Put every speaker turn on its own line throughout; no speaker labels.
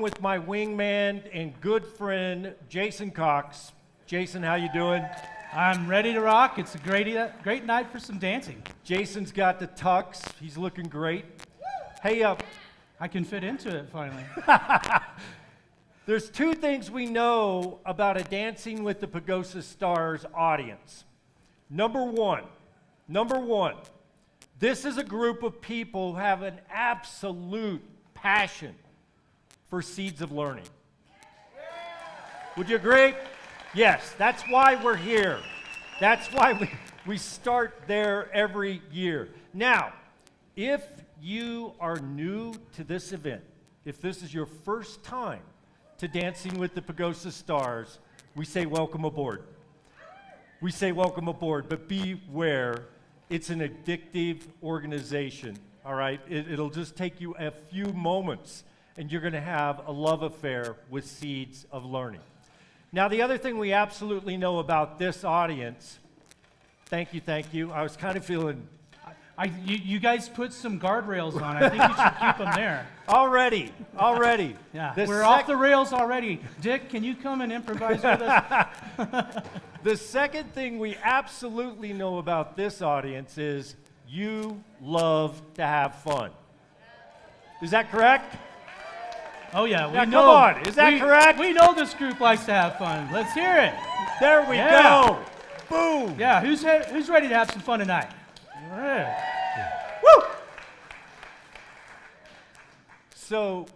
With my wingman and good friend, Jason Cox. Jason, how you doing?
I'm ready to rock. It's a great night for some dancing.
Jason's got the tux. He's looking great. Hey,
I can fit into it finally.
there's two things we know about a Dancing with the Pagosa Stars audience. Number one, this is a group of people who have an absolute passion for seeds of learning. Would you agree? Yes, that's why we're here. That's why we start there every year. Now, if you are new to this event, if this is your first time to Dancing with the Pagosa Stars, we say welcome aboard. We say welcome aboard, but beware, it's an addictive organization, all right? It'll just take you a few moments and you're going to have a love affair with seeds of learning. Now, the other thing we absolutely know about this audience, thank you. I was kind of feeling...
You guys put some guardrails on. I think you should keep them there.
Already.
Yeah, we're off the rails already. Dick, can you come and improvise with us?
The second thing we absolutely know about this audience is you love to have fun. Is that correct?
Oh yeah,
now, come on, is that correct?
We know this group likes to have fun. Let's hear it.
There we go. Boom.
Yeah, who's ready to have some fun tonight? All right. Woo!
So,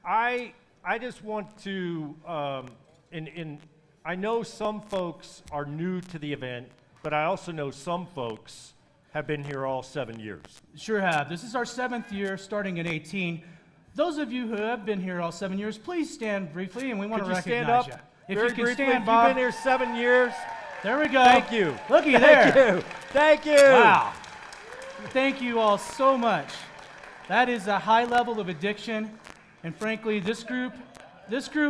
I just want to, and I know some folks are new to the event, but I also know some folks have been here all 7 years.
Sure have. This is our 7th year, starting at 18. Those of you who have been here all 7 years, please stand briefly, and we want to recognize you.
If you can stand, Bob. You've been here 7 years.
There we go.
Thank you.
Looky there.
Thank you.
Wow. Thank you all so much. That is a high level of addiction, and frankly, this group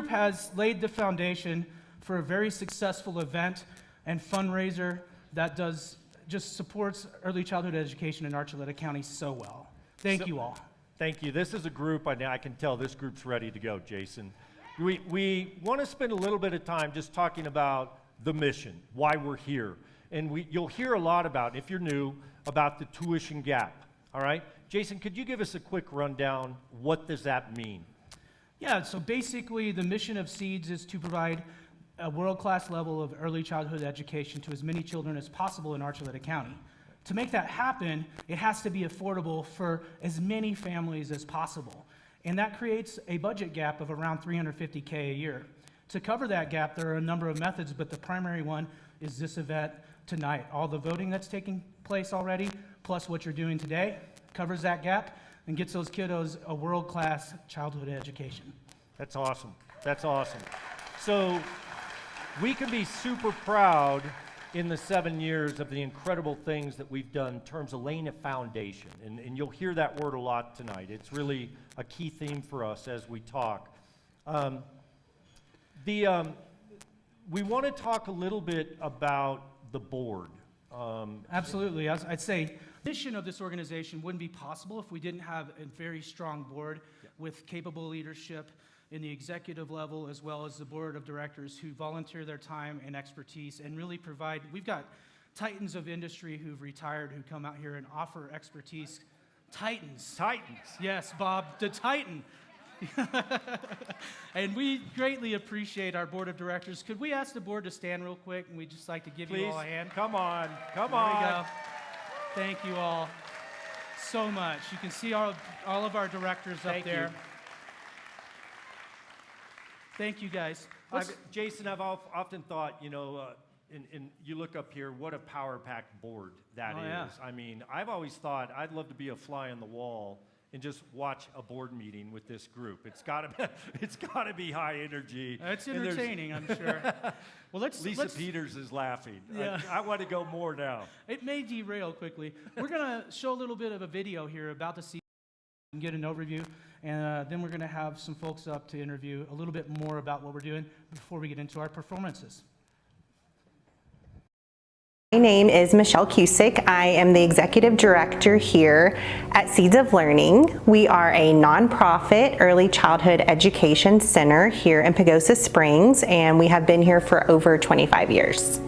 has laid the foundation for a very successful event and fundraiser that just supports early childhood education in Archuleta County so well. Thank you all.
Thank you. This is a group, I can tell this group's ready to go, Jason. We want to spend a little bit of time just talking about the mission, why we're here. And you'll hear a lot about, if you're new, about the tuition gap, all right? Jason, could you give us a quick rundown? What does that mean?
Yeah, so basically the mission of SEEDS is to provide a world-class level of early childhood education to as many children as possible in Archuleta County. To make that happen, it has to be affordable for as many families as possible. And that creates a budget gap of around $350K a year. To cover that gap, there are a number of methods, but the primary one is this event tonight. All the voting that's taking place already, plus what you're doing today, covers that gap and gets those kiddos a world-class childhood education.
That's awesome. That's awesome. So we can be super proud in the 7 years of the incredible things that we've done in terms of laying a foundation. And you'll hear that word a lot tonight. It's really a key theme for us as we talk. We want to talk a little bit about the board.
Absolutely. I'd say the mission of this organization wouldn't be possible if we didn't have a very strong board with capable leadership in the executive level, as well as the board of directors who volunteer their time and expertise and really provide. We've got titans of industry who've retired who come out here and offer expertise. Titans. Yes, Bob, the Titan. And we greatly appreciate our board of directors. Could we ask the board to stand real quick, and we'd just like to give you all a hand?
Come on.
There we go. Thank you all so much. You can see all of our directors up there. Thank you, guys.
Jason, I've often thought, and you look up here, what a power-packed board that is.
Yeah.
I mean, I've always thought I'd love to be a fly on the wall and just watch a board meeting with this group. It's got to be high energy.
It's entertaining, I'm sure. Well,
Lisa Peters is laughing.
Yeah.
I want to go more now.
It may derail quickly. We're going to show a little bit of a video here about the season and get an overview, and then we're going to have some folks up to interview a little bit more about what we're doing before we get into our performances.
My name is Michelle Cusick. I am the Executive Director here at Seeds of Learning. We are a nonprofit early childhood education center here in Pagosa Springs, and we have been here for over 25 years.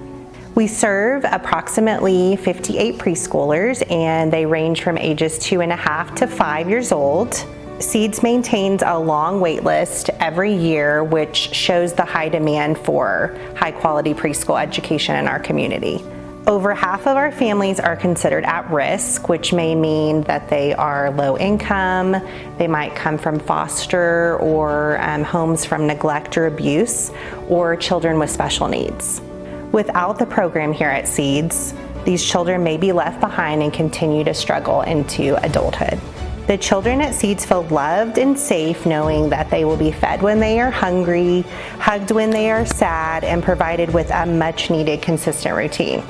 We serve approximately 58 preschoolers, and they range from ages 2.5 to 5 years old. Seeds maintains a long wait list every year, which shows the high demand for high quality preschool education in our community. Over half of our families are considered at risk, which may mean that they are low income, they might come from foster or homes from neglect or abuse, or children with special needs. Without the program here at Seeds, these children may be left behind and continue to struggle into adulthood. The children at Seeds feel loved and safe, knowing that they will be fed when they are hungry, hugged when they are sad, and provided with a much needed consistent routine.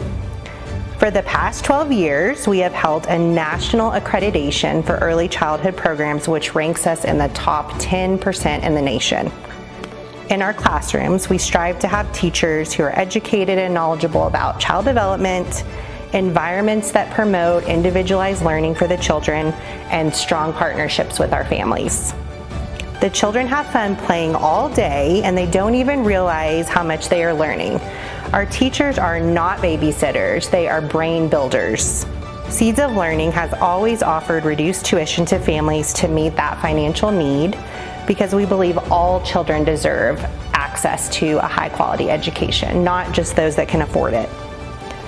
For the past 12 years, we have held a national accreditation for early childhood programs, which ranks us in the top 10% in the nation. In our classrooms, we strive to have teachers who are educated and knowledgeable about child development, environments that promote individualized learning for the children, and strong partnerships with our families. The children have fun playing all day, and they don't even realize how much they are learning. Our teachers are not babysitters, they are brain builders. Seeds of Learning has always offered reduced tuition to families to meet that financial need, because we believe all children deserve access to a high quality education, not just those that can afford it.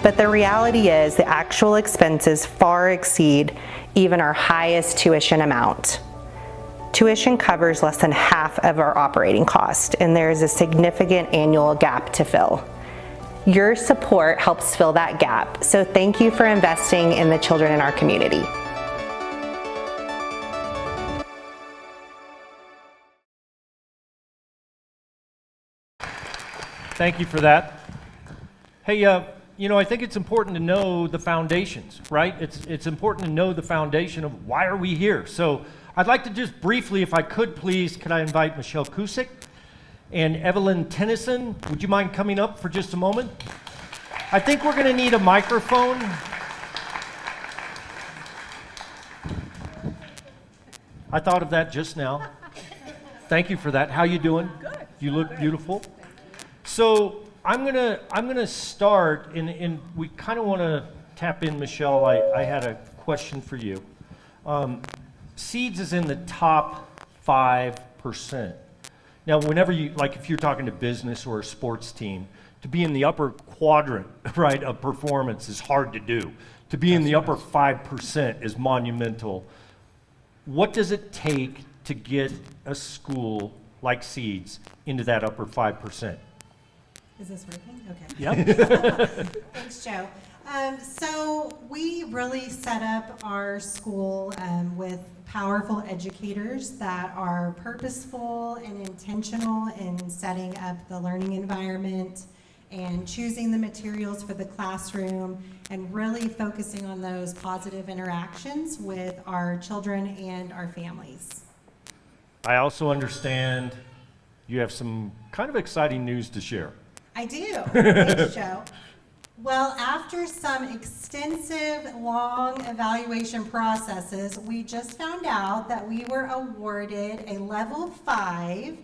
But the reality is the actual expenses far exceed even our highest tuition amount. Tuition covers less than half of our operating cost, and there is a significant annual gap to fill. Your support helps fill that gap, so thank you for investing in the children in our community.
Thank you for that. Hey, I think it's important to know the foundations, right? It's important to know the foundation of why are we here. So I'd like to just briefly, if I could please, could I invite Michelle Cusick and Evelyn Tennyson? Would you mind coming up for just a moment? I think we're going to need a microphone. I thought of that just now. Thank you for that. How you doing?
Good.
You look beautiful. So I'm gonna start, and we kind of want to tap in, Michelle. I had a question for you. Seeds is in the top 5%. Now, whenever if you're talking to business or a sports team, to be in the upper quadrant, right, of performance is hard to do. To be in the upper 5% is monumental. What does it take to get a school like Seeds into that upper 5%?
Is this working? Okay.
Yep.
Thanks, Joe. So we really set up our school with powerful educators that are purposeful and intentional in setting up the learning environment and choosing the materials for the classroom and really focusing on those positive interactions with our children and our families.
I also understand you have some kind of exciting news to share.
I do. Thanks, Joe. Well, after some extensive, long evaluation processes, we just found out that we were awarded a level 5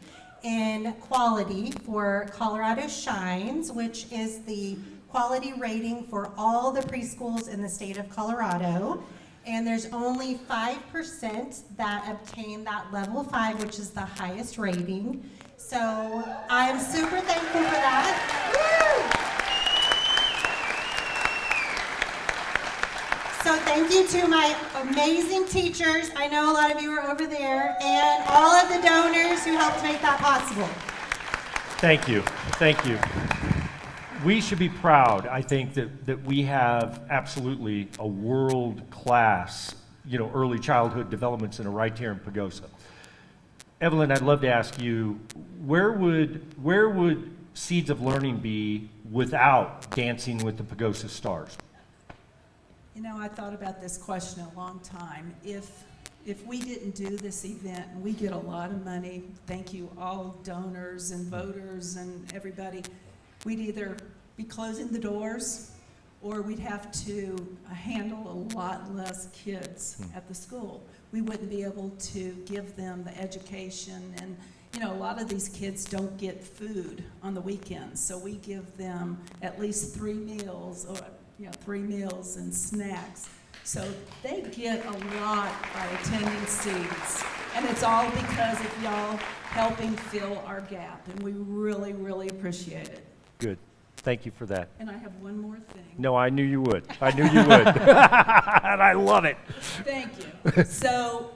in quality for Colorado Shines, which is the quality rating for all the preschools in the state of Colorado. And there's only 5% that obtain that level 5, which is the highest rating. So I'm super thankful for that. Woo! So thank you to my amazing teachers. I know a lot of you are over there, and all of the donors who helped make that possible.
Thank you. Thank you. We should be proud, I think, that we have absolutely a world-class, early childhood development center right here in Pagosa. Evelyn, I'd love to ask you, where would Seeds of Learning be without Dancing with the Pagosa Stars?
I thought about this question a long time. If we didn't do this event, and we get a lot of money, thank you all donors and voters and everybody, we'd either be closing the doors or we'd have to handle a lot less kids at the school. We wouldn't be able to give them the education, and you know, a lot of these kids don't get food on the weekends, so we give them at least 3 meals, or 3 meals and snacks. So they get a lot by attending Seeds, and it's all because of y'all helping fill our gap, and we really, really appreciate it.
Good. Thank you for that.
And I have one more thing.
No, I knew you would. I knew you would. And I love it.
Thank you. So,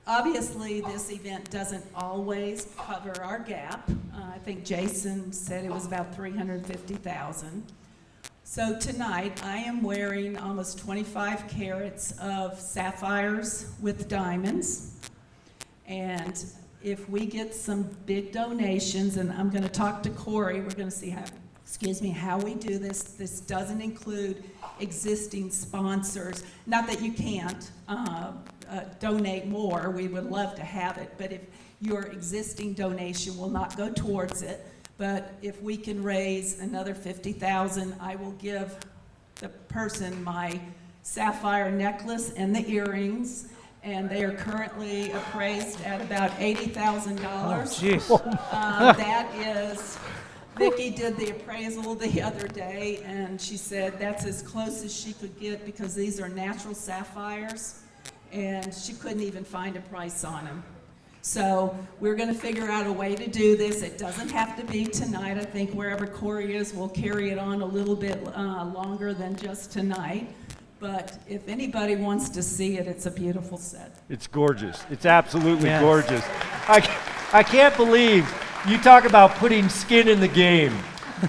obviously, this event doesn't always cover our gap. I think Jason said it was about $350,000. So tonight, I am wearing almost 25 carats of sapphires with diamonds. And if we get some big donations, and I'm going to talk to Corey, we're going to see how we do this. This doesn't include existing sponsors. Not that you can't donate more. We would love to have it, but if your existing donation will not go towards it, but if we can raise another $50,000, I will give the person my sapphire necklace and the earrings, and they are currently appraised at about $80,000.
Oh, jeez.
That is, Vicki did the appraisal the other day, and she said that's as close as she could get because these are natural sapphires, and she couldn't even find a price on them. So we're going to figure out a way to do this. It doesn't have to be tonight. I think wherever Corey is, we'll carry it on a little bit longer than just tonight. But if anybody wants to see it, it's a beautiful set.
It's gorgeous. It's absolutely
Yes.
gorgeous. I can't believe you talk about putting skin in the game.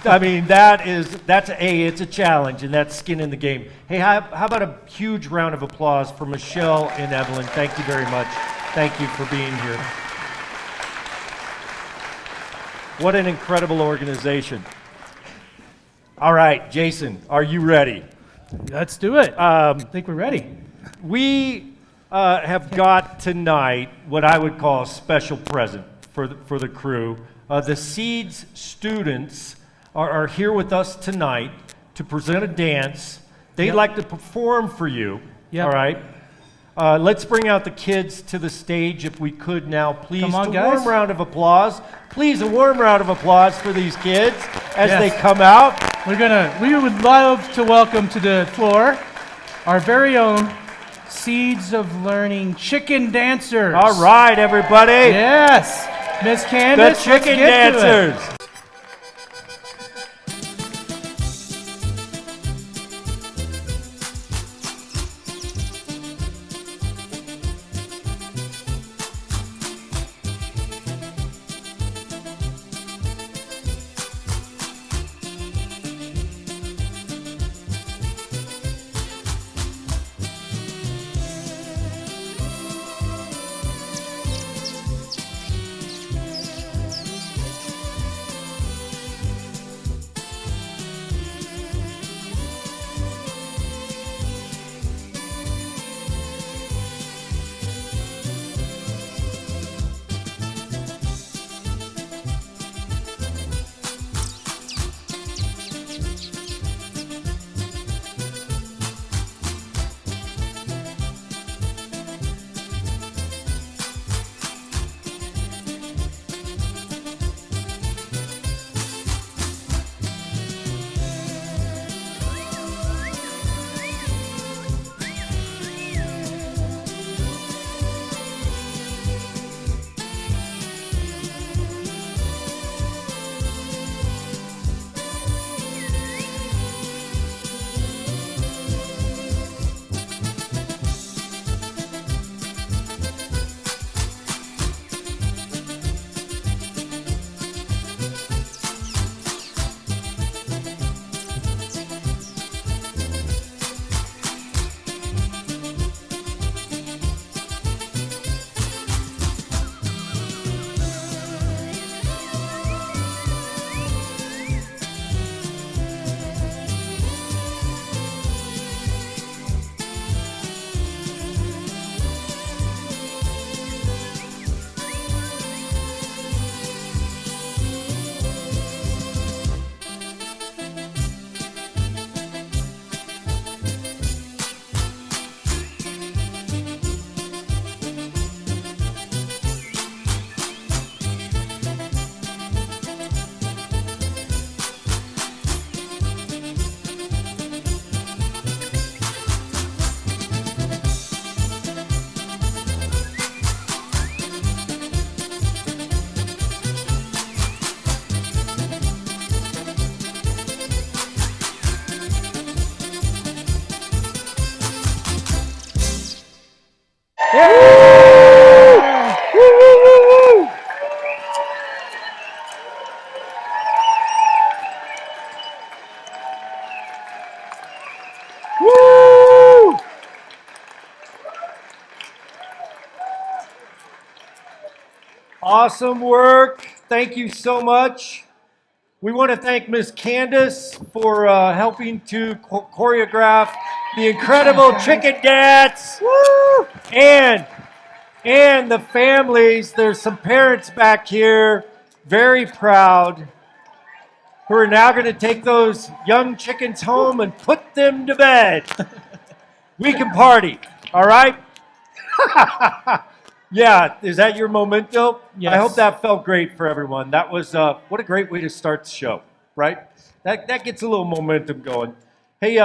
I mean, it's a challenge, and that's skin in the game. Hey, how about a huge round of applause for Michelle and Evelyn? Thank you very much. Thank you for being here. What an incredible organization. All right, Jason, are you ready?
Let's do it. I think we're ready.
We have got tonight what I would call a special present for the crew. The Seeds students are here with us tonight to present a dance. They'd
Yep.
like to perform for you.
Yep.
All right. Let's bring out the kids to the stage if we could now, please.
Come on,
A
guys.
warm round of applause. Please, a warm round of applause for these kids as
Yes.
they come out.
We would love to welcome to the floor our very own Seeds of Learning chicken dancers.
All right, everybody.
Yes. Miss
The
Candace, let's
chicken
get to it.
dancers. Awesome work. Thank you so much. We want to thank Miss Candace for helping to choreograph the incredible chicken dance. Woo! And the families. There's some parents back here, very proud, who are now going to take those young chickens home and put them to bed. We can party, all right? Yeah, is that your memento?
Yes.
I hope that felt great for everyone. That was, what a great way to start the show, right? That gets a little momentum going. Hey,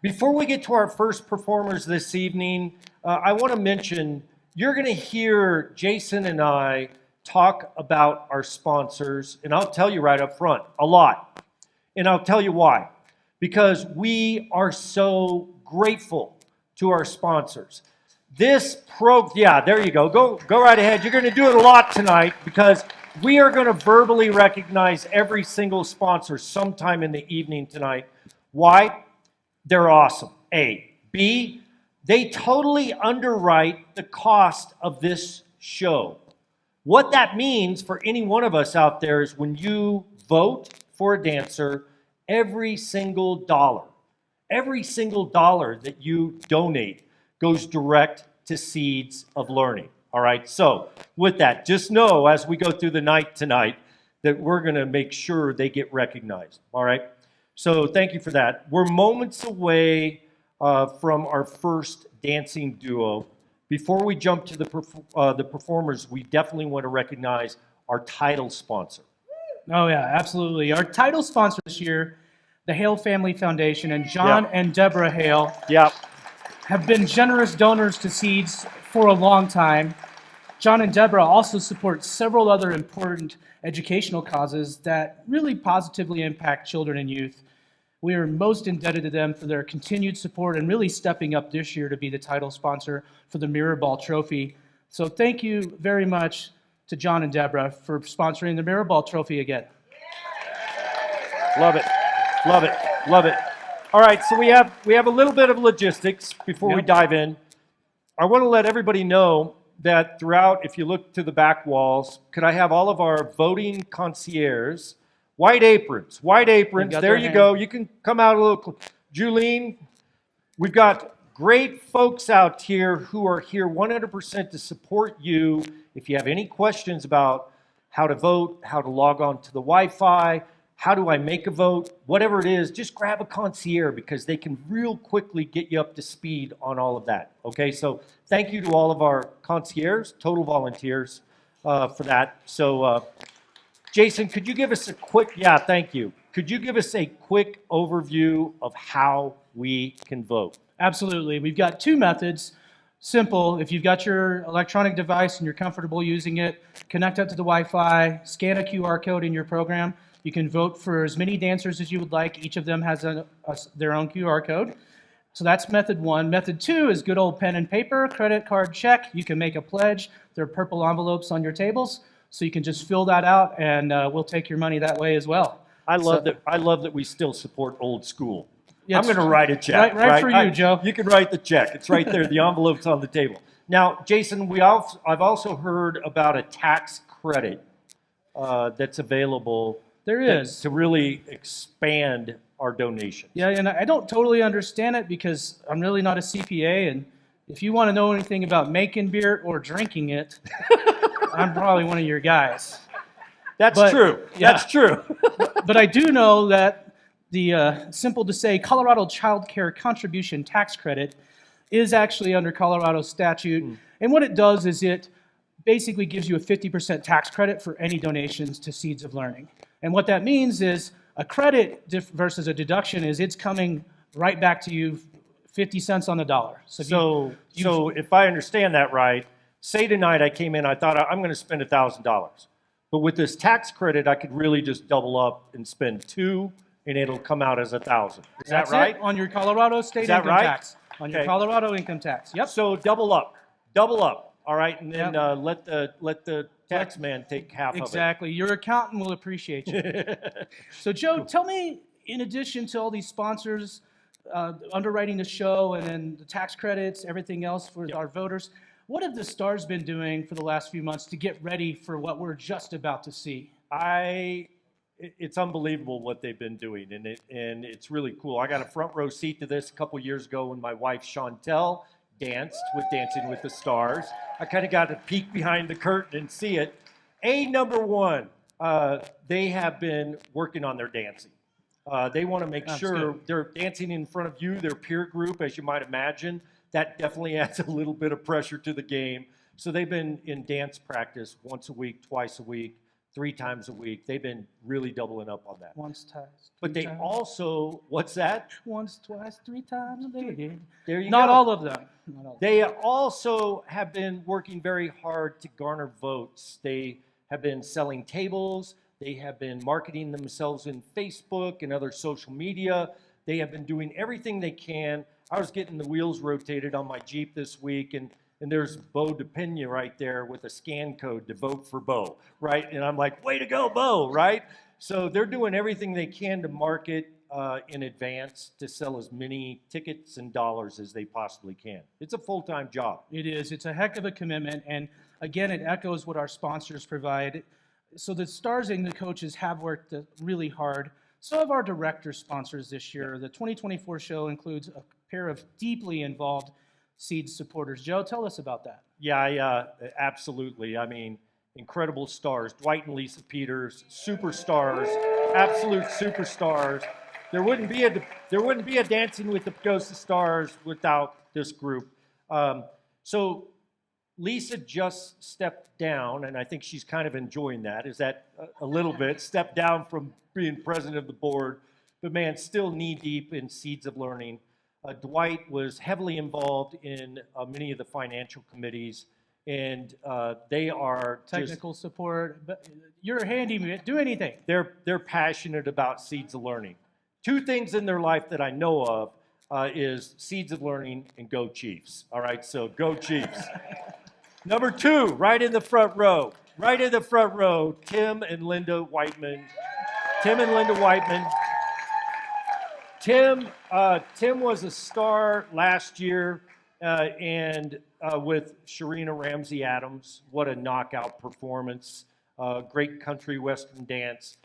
before we get to our first performers this evening, I want to mention, you're going to hear Jason and I talk about our sponsors, and I'll tell you right up front, a lot. And I'll tell you why. Because we are so grateful to our sponsors. Yeah, there you go. Go right ahead. You're going to do it a lot tonight because we are going to verbally recognize every single sponsor sometime in the evening tonight. Why? They're awesome. A. B. They totally underwrite the cost of this show. What that means for any one of us out there is when you vote for a dancer, every single dollar that you donate goes direct to Seeds of Learning. All right, so with that, just know as we go through the night tonight that we're going to make sure they get recognized. All right, so thank you for that. We're moments away from our first dancing duo. Before we jump to the performers, we definitely want to recognize our title sponsor.
Oh, yeah, absolutely. Our title sponsor this year, the Hale Family Foundation, and John and Deborah Hale have been generous donors to Seeds for a long time. John and Deborah also support several other important educational causes that really positively impact children and youth. We are most indebted to them for their continued support and really stepping up this year to be the title sponsor for the Mirror Ball Trophy. So thank you very much to John and Deborah for sponsoring the Mirror Ball Trophy again.
Love it, love it, love it. All right, so we have a little bit of logistics before we dive in. I want to let everybody know that throughout, if you look to the back walls, could I have all of our voting concierges, white aprons, there you go. You can come out a little, Julene, we've got great folks out here who are here 100% to support you. If you have any questions about how to vote, how to log on to the Wi-Fi, how do I make a vote, whatever it is, just grab a concierge because they can real quickly get you up to speed on all of that. Okay, so thank you to all of our concierges, total volunteers for that. So Jason, could you give us a quick, thank you. Could you give us a quick overview of how we can vote?
Absolutely. We've got two methods. Simple. If you've got your electronic device and you're comfortable using it, connect up to the Wi-Fi, scan a QR code in your program. You can vote for as many dancers as you would like. Each of them has their own QR code. So that's method one. Method two is good old pen and paper, credit card check. You can make a pledge. There are purple envelopes on your tables, so you can just fill that out, and we'll take your money that way as well.
I love that we still support old school.
Yeah,
I'm going to write a check.
Right for you, Joe.
You can write the check. It's right there. The envelope's on the table. Now, Jason, I've also heard about a tax credit that's available.
There is.
To really expand our donations.
Yeah, and I don't totally understand it because I'm really not a CPA, and if you want to know anything about making beer or drinking it, I'm probably one of your guys.
That's true.
Yeah.
That's true.
But I do know that the simple to say Colorado Child Care Contribution Tax Credit is actually under Colorado statute, and what it does is it basically gives you a 50% tax credit for any donations to Seeds of Learning. And what that means is a credit versus a deduction is it's coming right back to you 50 cents on the dollar.
So if I understand that right, say tonight I came in, I thought I'm going to spend $1,000. But with this tax credit, I could really just double up and spend $2,000 and it'll come out as $1,000. Is that right?
On your Colorado state income tax. On your Colorado income tax. Yep.
So double up. All right, and then let the tax man take half of it.
Exactly. Your accountant will appreciate you. So, Joe, tell me, in addition to all these sponsors underwriting the show and then the tax credits, everything else for our voters, What have the Stars been doing for the last few months to get ready for what we're just about to see?
It's unbelievable what they've been doing, and it's really cool. I got a front row seat to this a couple years ago when my wife Chantel danced with Dancing with the Stars. I kind of got to peek behind the curtain and see it. Number one, they have been working on their dancing. They want to make sure they're dancing in front of you, their peer group, as you might imagine. That definitely adds a little bit of pressure to the game. So they've been in dance practice once a week, twice a week, 3 times a week. They've been really doubling up on that.
Once, twice.
But they also, what's that?
Once, twice, 3 times. They did.
There you
Not
go.
all of them. Not all of them.
They also have been working very hard to garner votes. They have been selling tables. They have been marketing themselves in Facebook and other social media. They have been doing everything they can. I was getting the wheels rotated on my Jeep this week, and there's Bo DePena right there with a scan code to vote for Bo, right? And I'm like, way to go, Bo, right? So they're doing everything they can to market in advance to sell as many tickets and dollars as they possibly can. It's a full-time job.
It is. It's a heck of a commitment. And again, it echoes what our sponsors provide. So the Stars and the coaches have worked really hard. Some of our director sponsors this year, the 2024 show includes a pair of deeply involved Seeds supporters. Joe, tell us about that.
Yeah, absolutely. I mean, incredible stars. Dwight and Lisa Peters, superstars, absolute superstars. There wouldn't be a Dancing with the Pagosa Stars without this group. So Lisa just stepped down, and I think she's kind of enjoying that. Is that a little bit? Stepped down from being president of the board, but man, still knee-deep in Seeds of Learning. Dwight was heavily involved in many of the financial committees, and they are
Technical support, but you're a handyman. Do anything.
They're passionate about Seeds of Learning. 2 things in their life that I know of is Seeds of Learning and Go Chiefs. All right, so go Chiefs. Number 2, right in the front row. Right in the front row, Tim and Linda Whiteman. Tim was a star last year, and with Sharina Ramsey Adams. What a knockout performance. Great country western dance.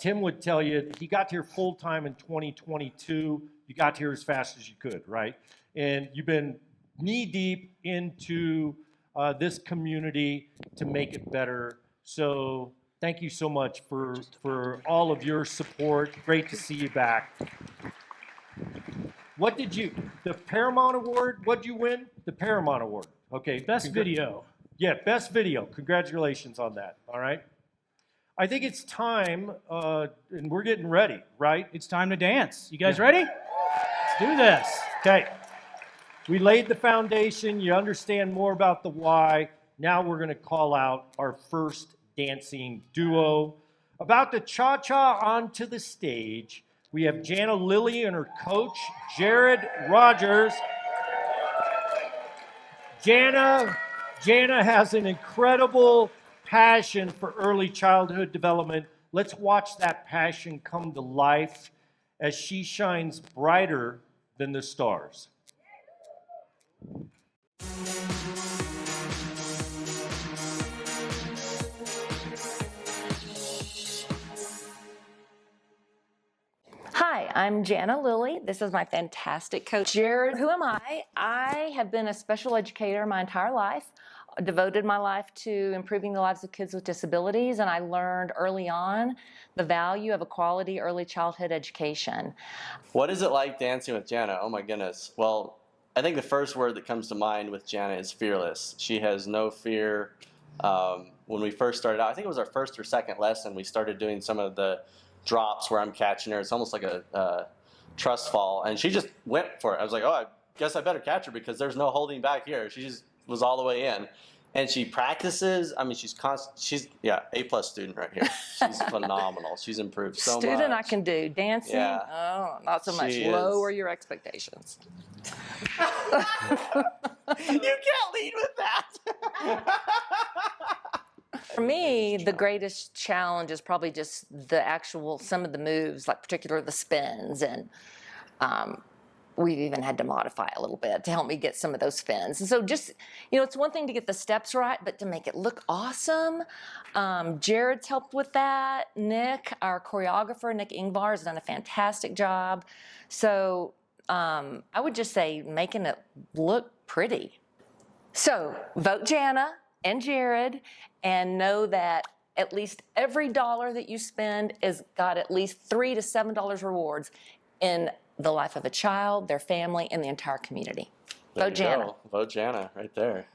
Tim would tell you he got here full time in 2022. You got here as fast as you could, right? And you've been knee deep into this community to make it better. So thank you so much for all of your support. Great to see you back. The Paramount Award, what'd you win? The Paramount Award. Okay.
Best video.
Yeah, best video. Congratulations on that, all right? I think it's time, and we're getting ready, right?
It's time to dance. You guys ready? Let's do this.
Okay. We laid the foundation. You understand more about the why. Now we're going to call out our first dancing duo. About to cha-cha onto the stage, we have Jana Lilly and her coach, Jared Rogers. Jana has an incredible passion for early childhood development. Let's watch that passion come to life as she shines brighter than the stars.
Hi, I'm Jana Lilly. This is my fantastic coach, Jared. Who am I? I have been a special educator my entire life, devoted my life to improving the lives of kids with disabilities, and I learned early on the value of a quality early childhood education.
What is it like dancing with Jana? Oh my goodness. Well, I think the first word that comes to mind with Jana is fearless. She has no fear. When we first started out, I think it was our first or second lesson, we started doing some of the drops where I'm catching her. It's almost like a trust fall, and she just went for it. I was like, oh, I guess I better catch her because there's no holding back here. She just was all the way in. And she practices. I mean, she's A+ student right here. She's phenomenal. She's improved so much.
Student I can do. Dancing,
Yeah.
not so much.
She is.
Lower your expectations.
You can't lead with that.
For me, the greatest challenge is probably just some of the moves, like particularly the spins and we've even had to modify a little bit to help me get some of those fins. And so just, it's one thing to get the steps right, but to make it look awesome, Jared's helped with that. Nick, our choreographer, Nick Ingvar, has done a fantastic job. So I would just say making it look pretty. So vote Jana and Jared, and know that at least every dollar that you spend has got at least $3 to $7 rewards in the life of a child, their family, and the entire community. Vote Jana.
Go. Vote Jana right there.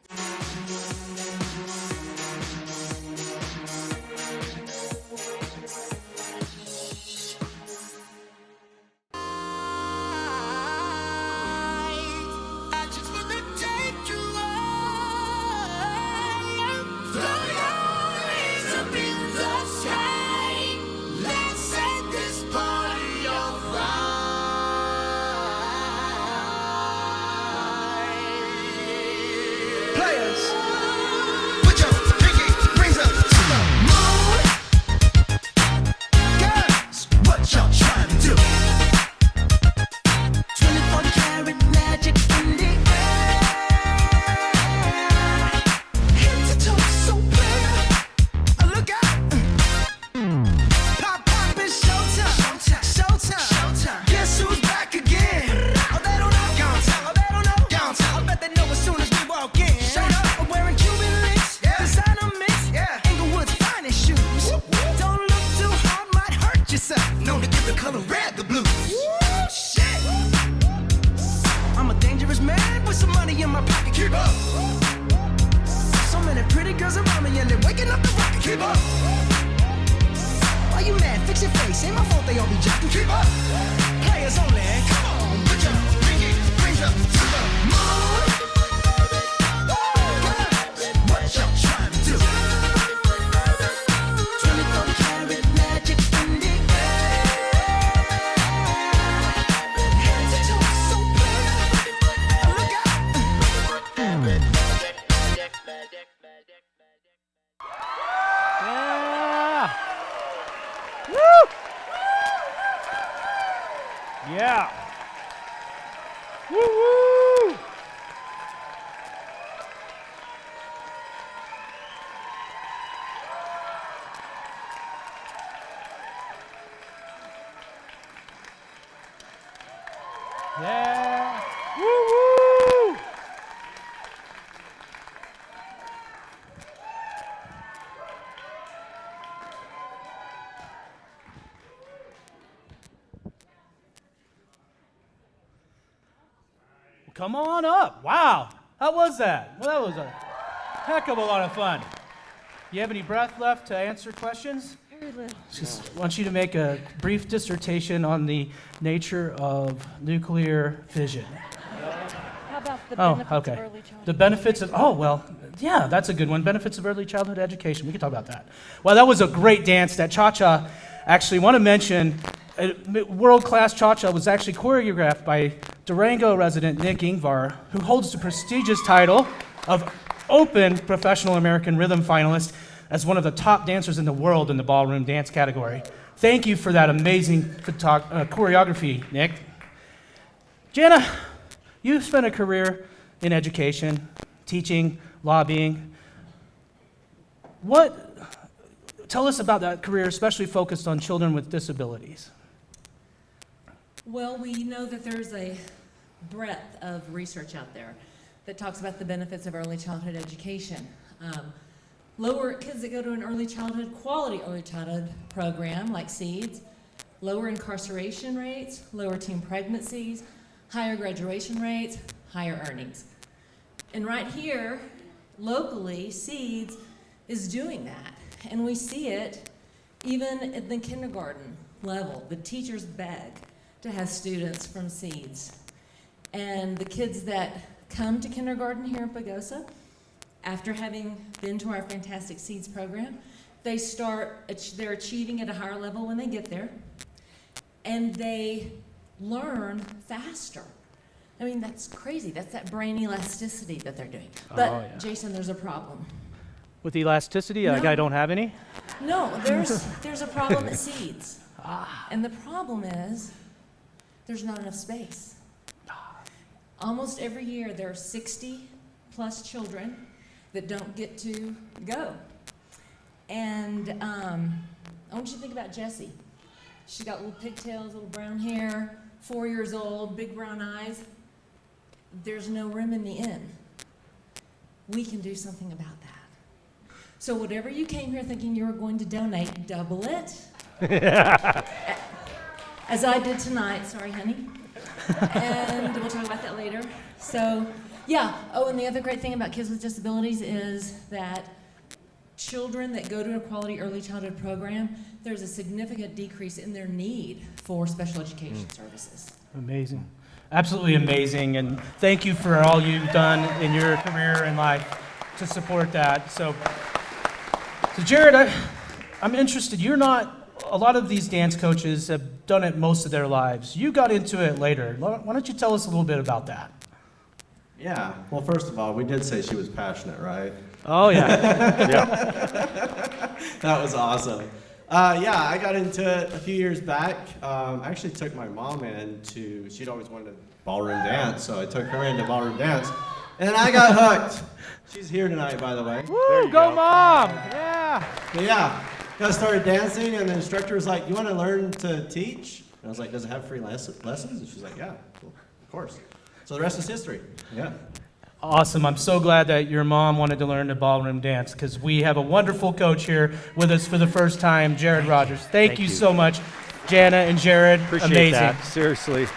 Yeah. Woo-woo! Yeah. Woo-woo! Come on up. Wow. How was that? Well, that was a heck of a lot of fun. You have any breath left to answer questions?
Very little.
Just want you to make a brief dissertation on the nature of nuclear fission.
How about the
Oh,
benefits
okay.
of early childhood?
The benefits of, oh, well, yeah, that's a good one. Benefits of early childhood education. We can talk about that. Well, that was a great dance. That cha-cha, actually want to mention, world-class cha-cha was actually choreographed by Durango resident Nick Ingvar, who holds the prestigious title of Open Professional American Rhythm Finalist as one of the top dancers in the world in the ballroom dance category. Thank you for that amazing choreography, Nick. Jana, you've spent a career in education, teaching, lobbying. Tell us about that career, especially focused on children with disabilities.
Well, we know that there's a breadth of research out there that talks about the benefits of early childhood education. Lower kids that go to an quality early childhood program like SEEDS, lower incarceration rates, lower teen pregnancies, higher graduation rates, higher earnings. And right here, locally, SEEDS is doing that. And we see it even at the kindergarten level. The teachers beg to have students from SEEDS. And the kids that come to kindergarten here in Pagosa, after having been to our fantastic SEEDS program, they're achieving at a higher level when they get there, and they learn faster. I mean, that's crazy. That's that brain elasticity that they're doing. But,
Oh, yeah.
Jason, there's a problem.
With elasticity, I don't have any.
No, there's a problem at SEEDS. And the problem is there's not enough space. Almost every year, there are 60 plus children that don't get to go. And I want you to think about Jessie. She's got little pigtails, little brown hair, 4 years old, big brown eyes. There's no room in the inn. We can do something about that. So whatever you came here thinking you were going to donate, double it. As I did tonight, sorry honey. And we'll talk about that later. So, yeah. Oh, and the other great thing about kids with disabilities is that children that go to a quality early childhood program, there's a significant decrease in their need for special education services.
Amazing. Absolutely amazing. And thank you for all you've done in your career and life to support that. So Jared, I'm interested. A lot of these dance coaches have done it most of their lives. You got into it later. Why don't you tell us a little bit about that?
Yeah. Well, first of all, we did say she was passionate, right?
Oh, yeah.
That was awesome. Yeah, I got into it a few years back. I actually took my mom she'd always wanted to ballroom dance, so I took her into ballroom dance, and I got hooked. She's here tonight, by the way.
Woo, go Mom! Yeah.
But yeah, I started dancing, and the instructor was like, "You want to learn to teach?" And I was like, "Does it have free lessons?" And she's like, "Yeah, cool, of course." So the rest is history. Yeah.
Awesome. I'm so glad that your mom wanted to learn the ballroom dance because we have a wonderful coach here with us for the first time, Jared Rogers. Thank you so much, Jana and Jared.
Appreciate
Amazing.
that. Seriously.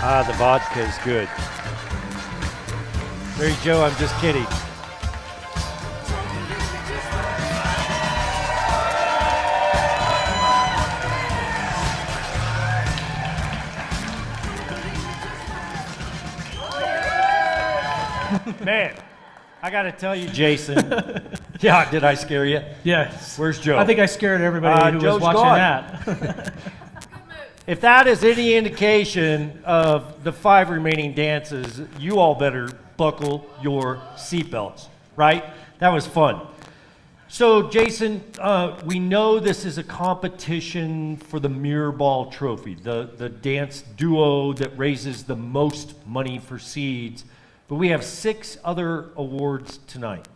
The vodka is good. Mary Jo, I'm just kidding. Man, I got to tell you, Jason. Yeah, did I scare you?
Yes.
Where's Joe?
I think I scared everybody who
Joe's
was watching
gone.
that.
If that is any indication of the 5 remaining dances, you all better buckle your seatbelts, right? That was fun. So, Jason, we know this is a competition for the Mirror Ball Trophy, the dance duo that raises the most money for Seeds. But we have 6 other awards tonight.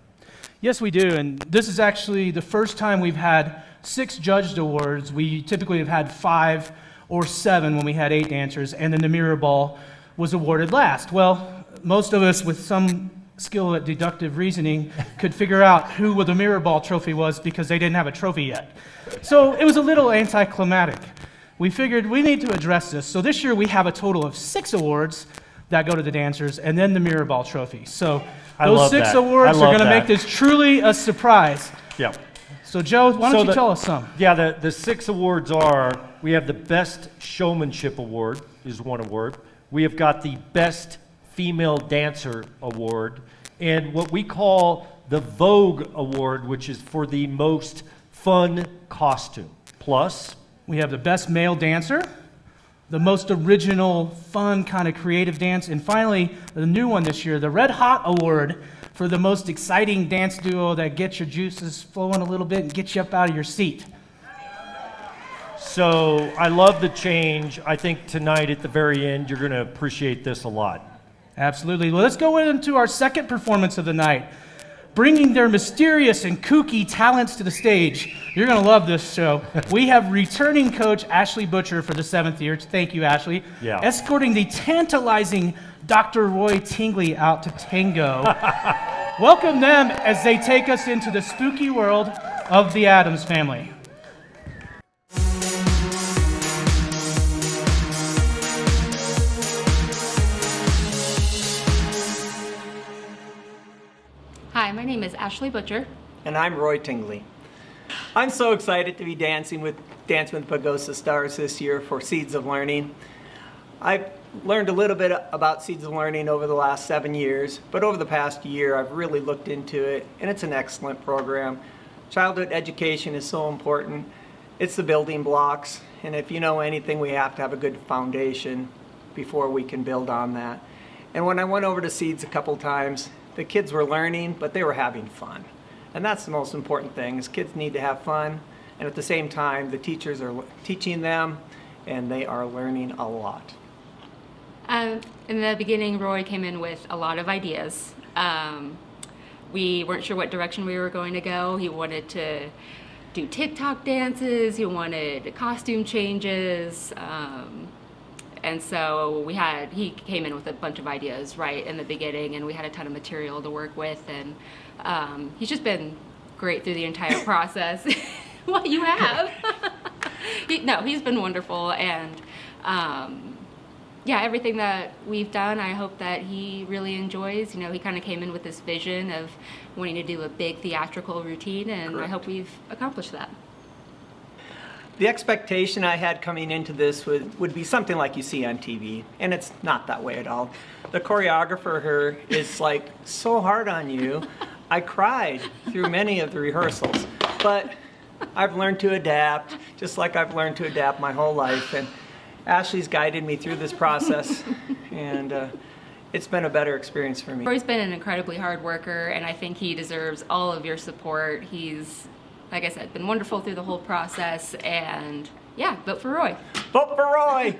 Yes, we do. And this is actually the first time we've had 6 judged awards. We typically have had 5 or 7 when we had 8 dancers, and then the Mirror Ball was awarded last. Well, most of us with some skill at deductive reasoning could figure out who the Mirror Ball trophy was because they didn't have a trophy yet. So it was a little anticlimactic. We figured we need to address this. So this year we have a total of 6 awards that go to the dancers, and then the Mirror Ball trophy. So those 6 awards are going to make this truly a surprise.
Yeah.
So Joe, why don't you tell us some?
Yeah, the 6 awards are, we have the Best Showmanship Award is one award. We have got the Best Female Dancer Award, and what we call the Vogue Award, which is for the most fun costume. Plus,
we have the Best Male Dancer, the most original, fun, kind of creative dance, and finally, the new one this year, the Red Hot Award for the most exciting dance duo that gets your juices flowing a little bit and gets you up out of your seat.
So I love the change. I think tonight at the very end, you're going to appreciate this a lot.
Absolutely. Well, let's go into our second performance of the night. Bringing their mysterious and kooky talents to the stage. You're going to love this show. We have returning coach Ashley Butcher for the 7th year. Thank you, Ashley.
Yeah.
Escorting the tantalizing Dr. Roy Tingley out to tango. Welcome them as they take us into the spooky world of the Addams Family.
Hi, my name is Ashley Butcher.
And I'm Roy Tingley. I'm so excited to be dancing with Pagosa Stars this year for Seeds of Learning. I've learned a little bit about Seeds of Learning over the last 7 years, but over the past year I've really looked into it, and it's an excellent program. Childhood education is so important. It's the building blocks, and if you know anything, we have to have a good foundation before we can build on that. And when I went over to Seeds a couple times, the kids were learning, but they were having fun. And that's the most important thing, is kids need to have fun, and at the same time, the teachers are teaching them, and they are learning a lot.
In the beginning, Roy came in with a lot of ideas. We weren't sure what direction we were going to go. He wanted to do TikTok dances, he wanted costume changes, and so he came in with a bunch of ideas right in the beginning, and we had a ton of material to work with, and he's just been great through the entire process. Well, you have. He's been wonderful, and everything that we've done, I hope that he really enjoys. He kind of came in with this vision of wanting to do a big theatrical routine, and I hope we've accomplished that.
The expectation I had coming into this would be something like you see on TV, and it's not that way at all. The choreographer here is like so hard on you. I cried through many of the rehearsals, but I've learned to adapt, just like I've learned to adapt my whole life. And Ashley's guided me through this process, and it's been a better experience for me.
Roy's been an incredibly hard worker, and I think he deserves all of your support. He's, like I said, been wonderful through the whole process, and vote for Roy.
Vote for Roy!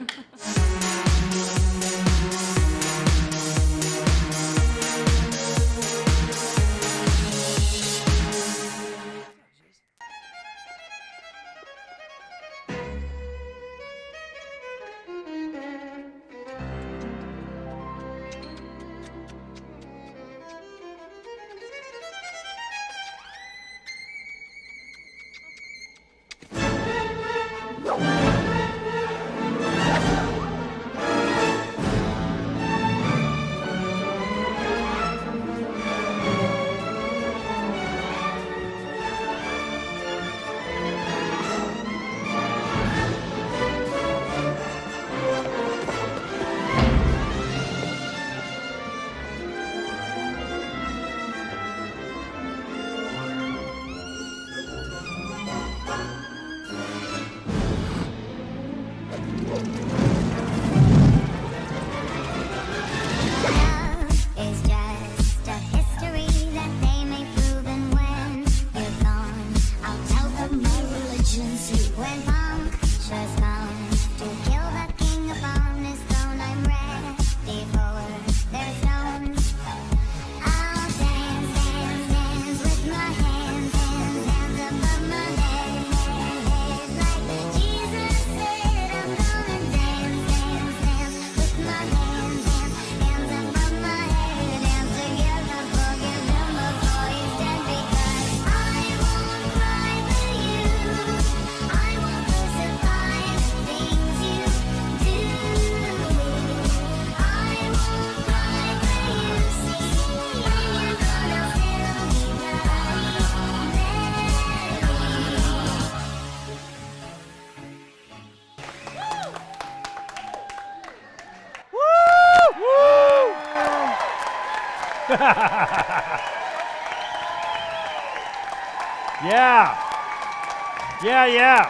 Yeah.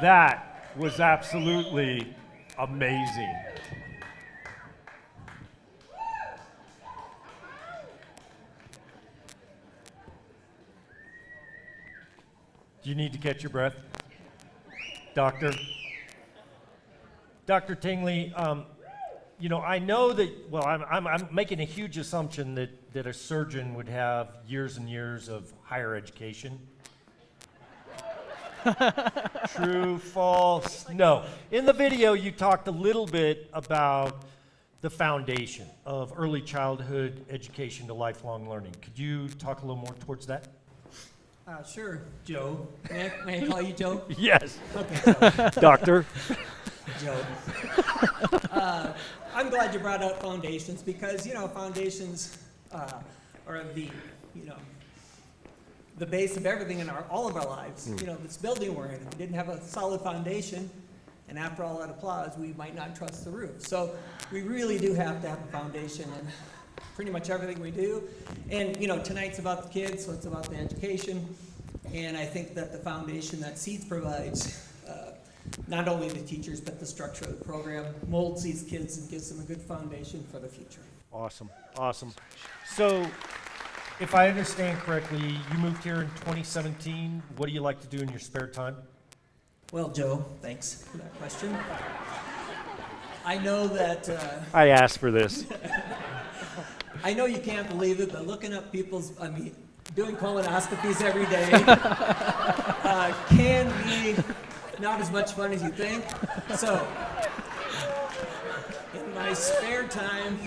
That was absolutely amazing. Do you need to catch your breath, Doctor? Dr. Tingley, I know that, I'm making a huge assumption that a surgeon would have years and years of higher education. True, false? No. In the video, you talked a little bit about the foundation of early childhood education to lifelong learning. Could you talk a little more towards that?
Sure, Joe. May I call you Joe?
Yes.
Okay.
Doctor.
Joe. I'm glad you brought up foundations because, foundations are the base of everything in all of our lives. This building we're in, if we didn't have a solid foundation, and after all that applause, we might not trust the roof. So we really do have to have a foundation in pretty much everything we do. And, tonight's about the kids, so it's about the education. And I think that the foundation that Seeds provides not only the teachers, but the structure of the program molds these kids and gives them a good foundation for the future.
Awesome, awesome. So, if I understand correctly, you moved here in 2017. What do you like to do in your spare time?
Well, Joe, thanks for that question. I know that
I asked for this.
I know you can't believe it, but looking up doing colonoscopies every day can be not as much fun as you think. So, in my spare time,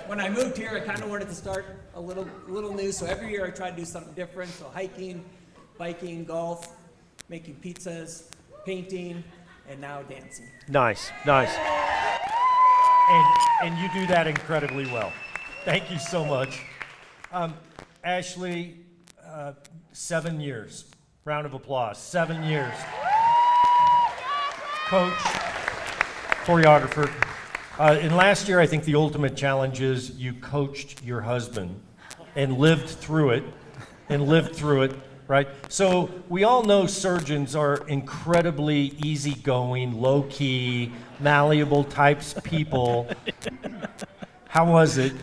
when I moved here, I kind of wanted to start a little new. So every year I try to do something different. So hiking, biking, golf, making pizzas, painting, and now dancing.
Nice, nice. And you do that incredibly well. Thank you so much. Ashley, 7 years. Round of applause. 7 years. Coach, choreographer. And last year, I think the ultimate challenge is you coached your husband and lived through it, right? So we all know surgeons are incredibly easygoing, low-key, malleable types people. How was it?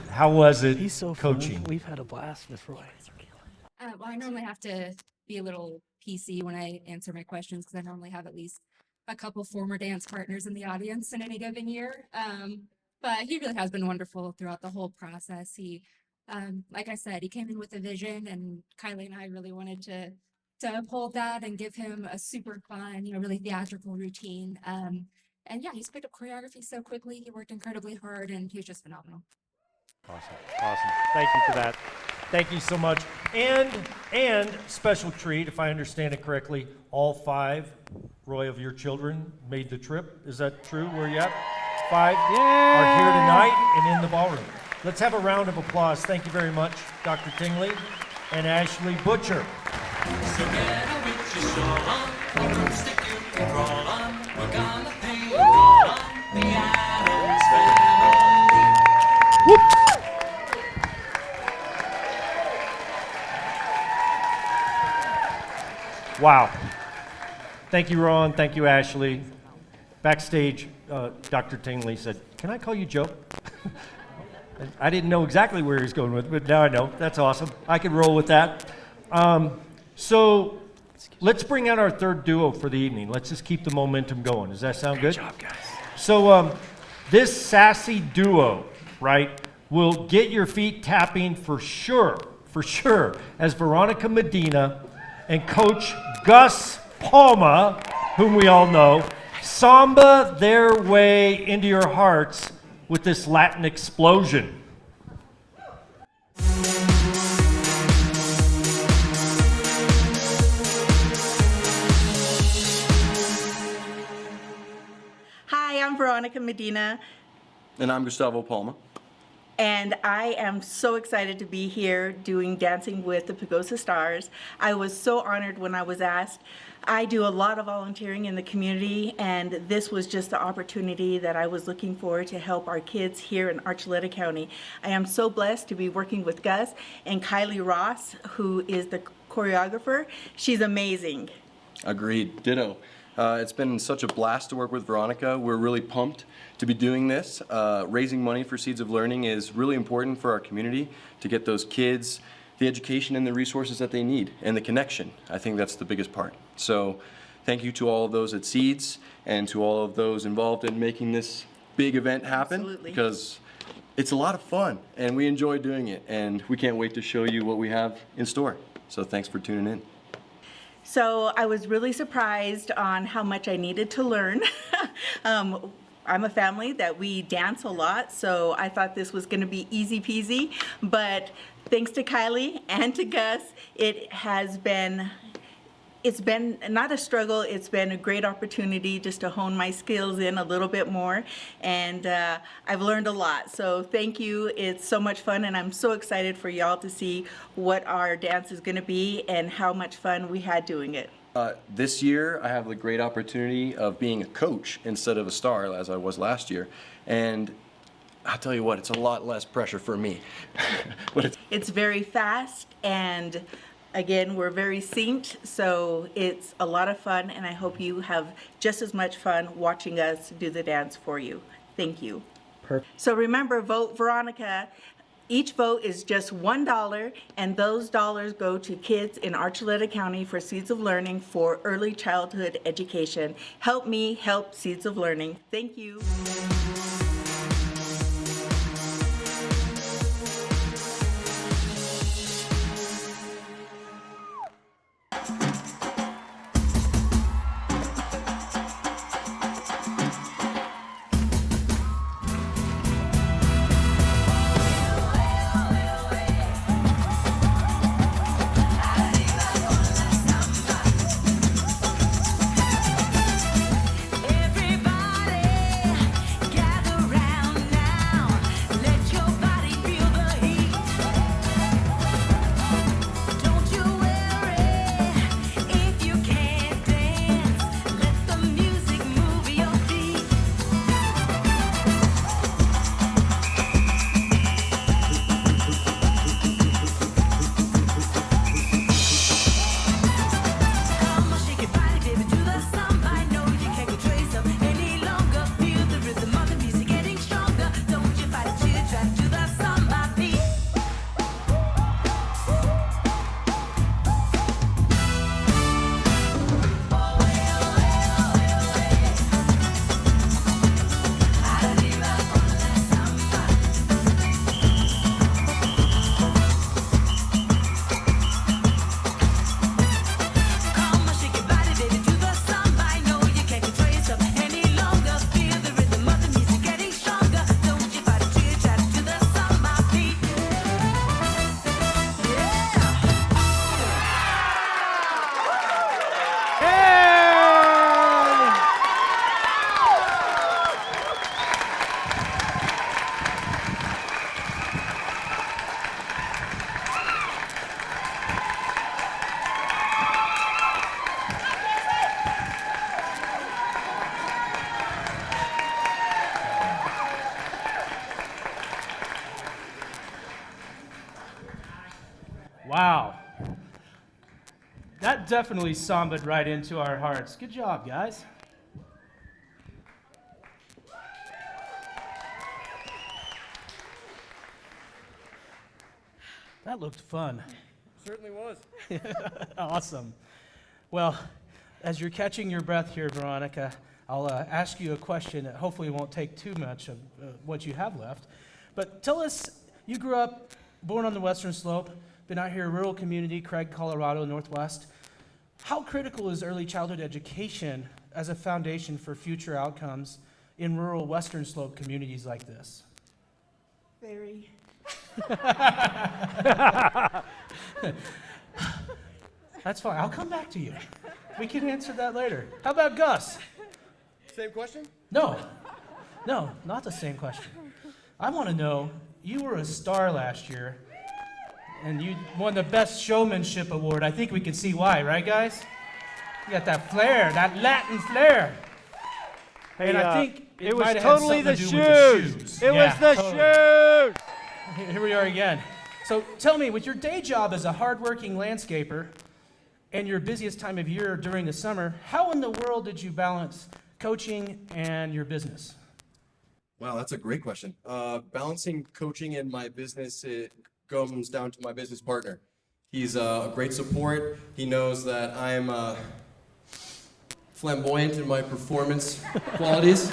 He's so
coaching?
Fun. We've had a blast with Roy.
Well, I normally have to be a little PC when I answer my questions because I normally have at least a couple former dance partners in the audience in any given year. But he really has been wonderful throughout the whole process. He, like I said, he came in with a vision, and Kylie and I really wanted to uphold that and give him a super fun, really theatrical routine. And yeah, he's picked up choreography so quickly. He worked incredibly hard, and he was just phenomenal.
Awesome. Thank you for that. Thank you so much. And special treat, if I understand it correctly, all 5, Roy, of your children made the trip. Is that true? Where you at? 5 are here tonight and in the ballroom. Let's have a round of applause. Thank you very much, Dr. Tingley and Ashley Butcher. Whoop. Wow. Thank you, Ron. Thank you, Ashley. Backstage, Dr. Tingley said, "Can I call you Joe?" I didn't know exactly where he was going with it, but now I know. That's awesome. I can roll with that. So let's bring out our third duo for the evening. Let's just keep the momentum going. Does that sound good?
Good job, guys.
So this sassy duo, right, will get your feet tapping for sure, as Veronica Medina and Coach Gus Palma, whom we all know, samba their way into your hearts with this Latin explosion.
Hi, I'm Veronica Medina.
And I'm Gustavo Palma.
And I am so excited to be here doing Dancing with the Pagosa Stars. I was so honored when I was asked. I do a lot of volunteering in the community, and this was just the opportunity that I was looking for to help our kids here in Archuleta County. I am so blessed to be working with Gus and Kylie Ross, who is the choreographer. She's amazing.
Agreed. Ditto. It's been such a blast to work with Veronica. We're really pumped to be doing this. Raising money for Seeds of Learning is really important for our community to get those kids the education and the resources that they need and the connection. I think that's the biggest part. So thank you to all of those at Seeds and to all of those involved in making this big event happen.
Absolutely.
Because it's a lot of fun and we enjoy doing it, and we can't wait to show you what we have in store. So thanks for tuning in.
So I was really surprised on how much I needed to learn. I'm a family that we dance a lot, so I thought this was going to be easy peasy. But thanks to Kylie and to Gus, it's been not a struggle, it's been a great opportunity just to hone my skills in a little bit more. And I've learned a lot, so thank you. It's so much fun, and I'm so excited for y'all to see what our dance is going to be and how much fun we had doing it.
This year, I have the great opportunity of being a coach instead of a star, as I was last year. And I'll tell you what, it's a lot less pressure for me.
It's very fast, and Again, we're very synced, so it's a lot of fun, and I hope you have just as much fun watching us do the dance for you. Thank you.
Perfect.
So remember, vote Veronica. Each vote is just $1, and those dollars go to kids in Archuleta County for Seeds of Learning for early childhood education. Help me help Seeds of Learning. Thank you.
Wow. That definitely sambaed right into our hearts. Good job, guys. That looked fun.
Certainly was.
Awesome. Well, as you're catching your breath here, Veronica, I'll ask you a question that hopefully won't take too much of what you have left. But tell us, you grew up, born on the Western Slope, been out here, rural community, Craig, Colorado, Northwest. How critical is early childhood education as a foundation for future outcomes in rural Western Slope communities like this?
Very.
That's fine. I'll come back to you. We can answer that later. How about Gus?
Same question?
No, not the same question. I want to know, you were a star last year, and you won the Best Showmanship Award. I think we can see why, right, guys? You got that flair, that Latin flair.
Hey,
and I think
it
might
was
have
totally
had
the
something to do with
shoes.
the
It was the shoes.
Here we are again. So tell me, with your day job as a hardworking landscaper and your busiest time of year during the summer, how in the world did you balance coaching and your business?
Wow, that's a great question. Balancing coaching and my business, it comes down to my business partner. He's a great support. He knows that I'm flamboyant in my performance qualities,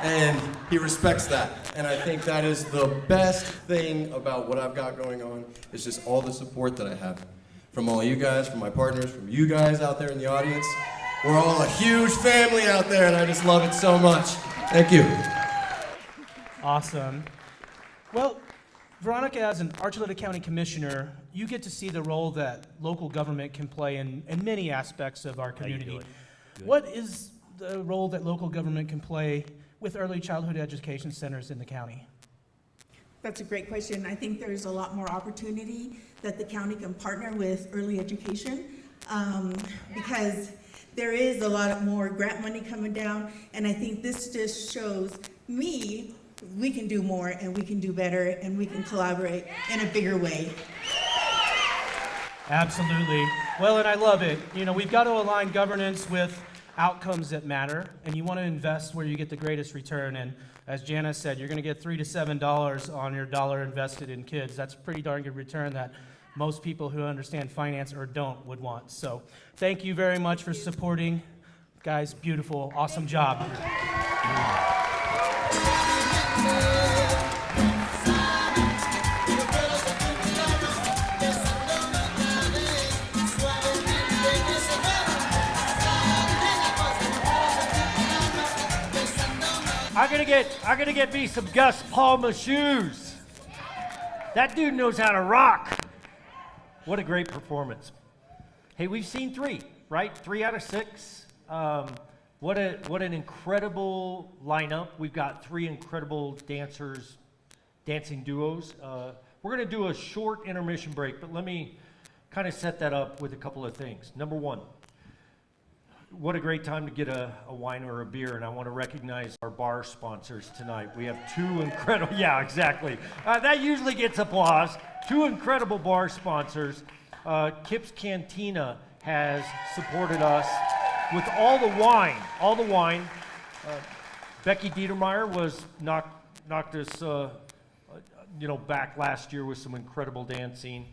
and he respects that. And I think that is the best thing about what I've got going on, is just all the support that I have from all you guys, from my partners, from you guys out there in the audience. We're all a huge family out there, and I just love it so much. Thank you.
Awesome. Well, Veronica, as an Archuleta County Commissioner, you get to see the role that local government can play in many aspects of our community. What is the role that local government can play with early childhood education centers in the county?
That's a great question. I think there's a lot more opportunity that the county can partner with early education because there is a lot more grant money coming down, and I think this just shows me we can do more and we can do better and we can collaborate in a bigger way.
Absolutely. Well, and I love it. You know, we've got to align governance with outcomes that matter, and you want to invest where you get the greatest return. And as Jana said, you're going to get $3 to $7 on your dollar invested in kids. That's a pretty darn good return that most people who understand finance or don't would want. So thank you very much for supporting. Guys, beautiful, awesome job.
I'm gonna get me some Gus Palma shoes. That dude knows how to rock. What a great performance. Hey, we've seen 3, right? 3 out of 6. What an incredible lineup. We've got 3 incredible dancing duos. We're gonna do a short intermission break, but let me kind of set that up with a couple of things. Number 1, what a great time to get a wine or a beer, and I want to recognize our bar sponsors tonight. We have 2 incredible, yeah, exactly. That usually gets applause. 2 incredible bar sponsors. Kip's Cantina has supported us with all the wine. Becky Dietermeyer was knocked us back last year with some incredible dancing.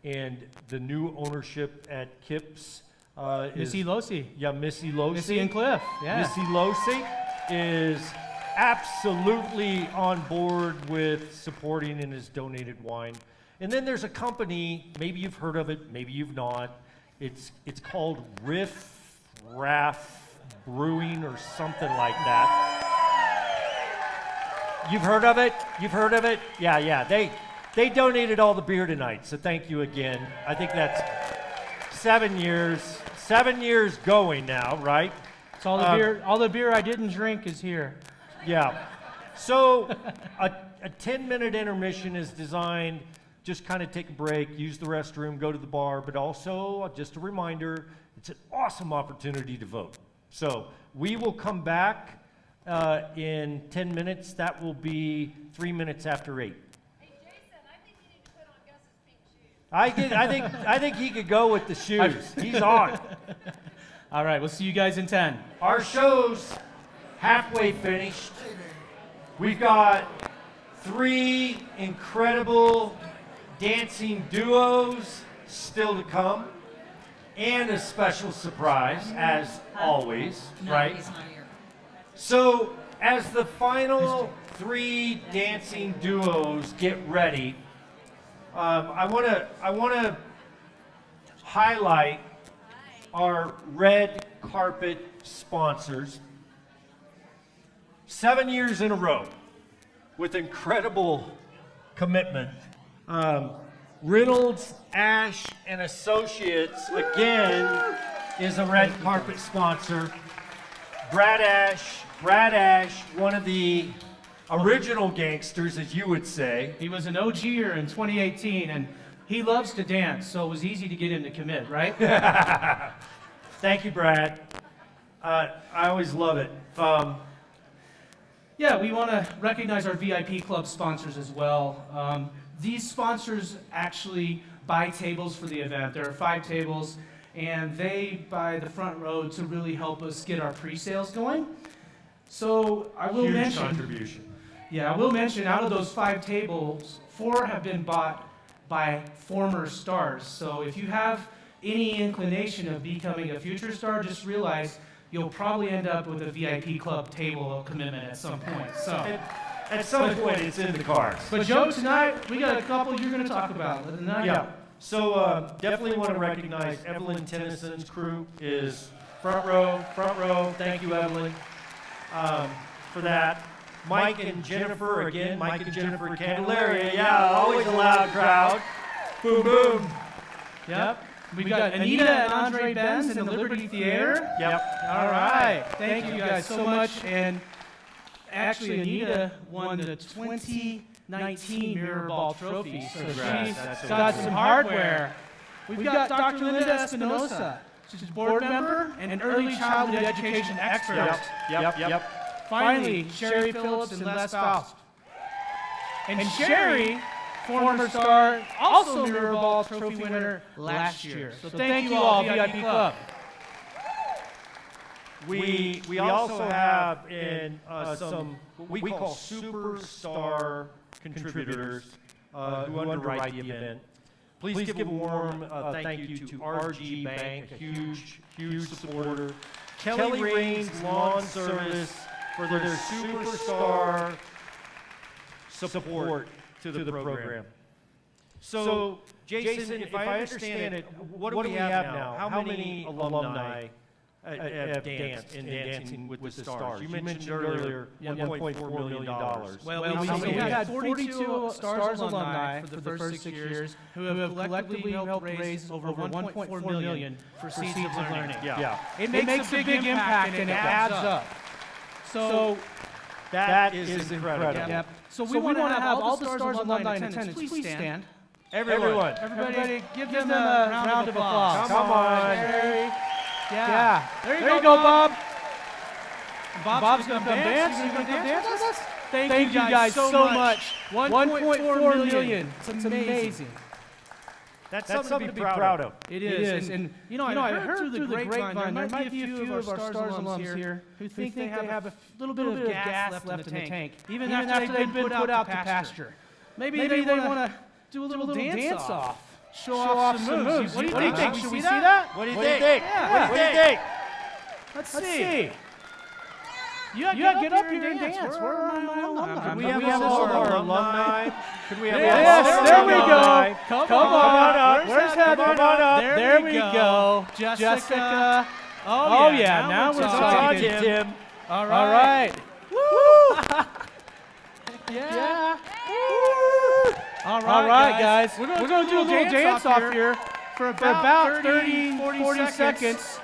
And the new ownership at Kip's
Missy Losi.
Yeah, Missy Losi.
Missy and Cliff, yeah.
Missy Losi is absolutely on board with supporting and has donated wine. And then there's a company, maybe you've heard of it, maybe you've not. It's called Riff Raff Brewing or something like that. You've heard of it? You've heard of it? Yeah. They donated all the beer tonight, so thank you again. I think that's 7 years going now, right?
So all the beer I didn't drink is here.
Yeah. So a 10-minute intermission is designed, just kind of take a break, use the restroom, go to the bar, but also just a reminder, it's an awesome opportunity to vote. So we will come back in 10 minutes. That will be 3 minutes after 8. I think he could go with the shoes. He's on.
All right, we'll see you guys in 10.
Our show's halfway finished. We've got 3 incredible dancing duos still to come, and a special surprise, as always, right?
He's not here.
So, as the final 3 dancing duos get ready, I want to highlight our red carpet sponsors. 7 years in a row with incredible commitment. Reynolds, Ash, and Associates, again, is a red carpet sponsor. Brad Ash, one of the original gangsters, as you would say.
He was an OGer in 2018, and he loves to dance, so it was easy to get him to commit, right?
Thank you, Brad. I always love it.
Yeah, we want to recognize our VIP club sponsors as well. These sponsors actually buy tables for the event. There are 5 tables, and they buy the front row to really help us get our pre-sales going. So I will
Huge contribution.
Yeah, I will mention out of those 5 tables, 4 have been bought by former stars. So if you have any inclination of becoming a future star, just realize you'll probably end up with a VIP club table commitment at some point. So
at some point, it's in the cards.
But Joe, tonight we got a couple you're going to talk about.
Yeah. So definitely want to recognize Evelyn Tennyson's crew is front row. Thank you, Evelyn, for that. Mike and Jennifer, again, Mike and Jennifer Candelaria. Yeah, always a loud crowd. Boom, boom.
Yep. We've got Anita and Andre Benz in the Liberty Theater.
Yep.
All right. Thank you guys so much. And actually, Anita won the 2019 Mirror Ball Trophy. So she's got some hardware. We've got Dr. Linda Espinosa. She's a board member and early childhood education expert.
Yep.
Finally, Sherry Phillips and Les Faust. And Sherry former star, also mirror ball trophy winner last year. So thank you all, VIP Club.
We also have in some what we call superstar contributors who underwrite the event. Please give a warm thank you to RG Bank, a huge supporter. Kelly Rain's Lawn Service for their superstar support to the program. So, Jason, if I understand it, what do we have now? How many alumni have danced in Dancing with the Stars? You mentioned earlier $1.4 million.
Well, we had 42 Stars alumni for the first 6 years who have collectively helped raise over $1.4 million for Seeds of Learning.
Yeah.
It makes a big impact and it adds up. So
that is incredible.
Yep. So we want to have all the Stars alumni in attendance. Please stand.
Everyone.
Everybody, give them a round of applause.
Come on.
Yeah. There you go, Bob. Bob's going to come dance. You going to come dance with us? Thank you guys so much. 1.4 million. It's amazing.
That's something to be proud of.
It is. And you know, I heard through the grapevine, there might be a few of our Stars alums here who think they have a little bit of gas left in the tank, even after they've been put out to pasture. Maybe they want to do a little dance off. Show off some moves. What do you think? Should we see that?
What do you think?
Yeah.
What do you think?
Let's see. You get up here and dance. Where are my alumni?
Can we have all our alumni? Can we have
Yes, there we go. Come on up. Where's that? Come on up. There we go. Jessica. Oh yeah, now we're talking.
Tim.
All right. Woo! Yeah. All right, guys. We're going to do a little dance off here for about 30, 40 seconds.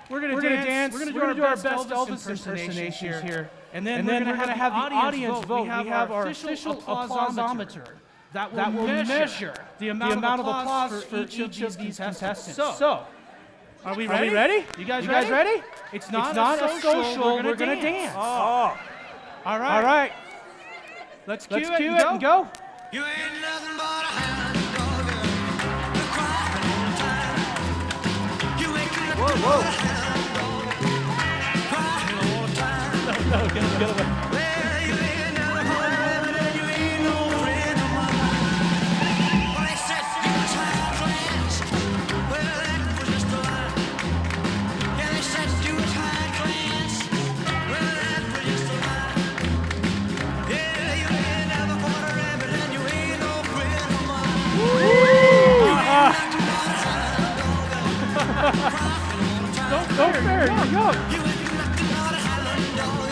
We're going to dance. We're going to do our best Elvis impersonations here. And then we're going to have the audience vote. We have our official applausometer that will measure the amount of applause for each of these contestants. So, are we ready? You guys ready? It's not a social. We're going to dance.
Oh.
All right. Let's cue it and go.
You ain't nothing but a hound dog. You're crying all the time. You ain't nothing but a hound dog. Crying all the time.
No, get away.
Well, you ain't nothing but a rabbit and you ain't no friend of mine. Well, they said you was high class. Well, that was just a lie. Yeah, they said you was high class. Well, that was just a lie. Yeah, you ain't never caught a rabbit and you ain't no friend of mine.
Don't fair. Go.
You ain't nothing but a hound dog.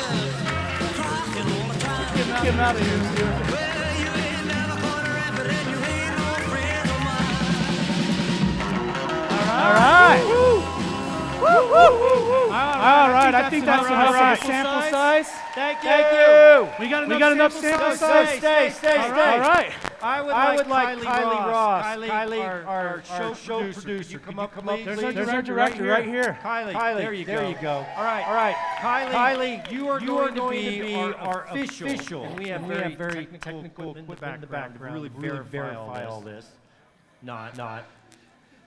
Crying all the time.
Get him out of here.
Well, you ain't never caught a rabbit and you ain't no friend of mine.
All right. All right. I think that's enough sample size.
Thank you.
We got enough sample size.
Stay.
All right.
I would like Kylie Ross. Kylie, our show producer. Come up, please.
There's our director right here.
Kylie, there you go. All right. Kylie, you are going to be our official. And we have very technical equipment in the background to really verify all this. Not.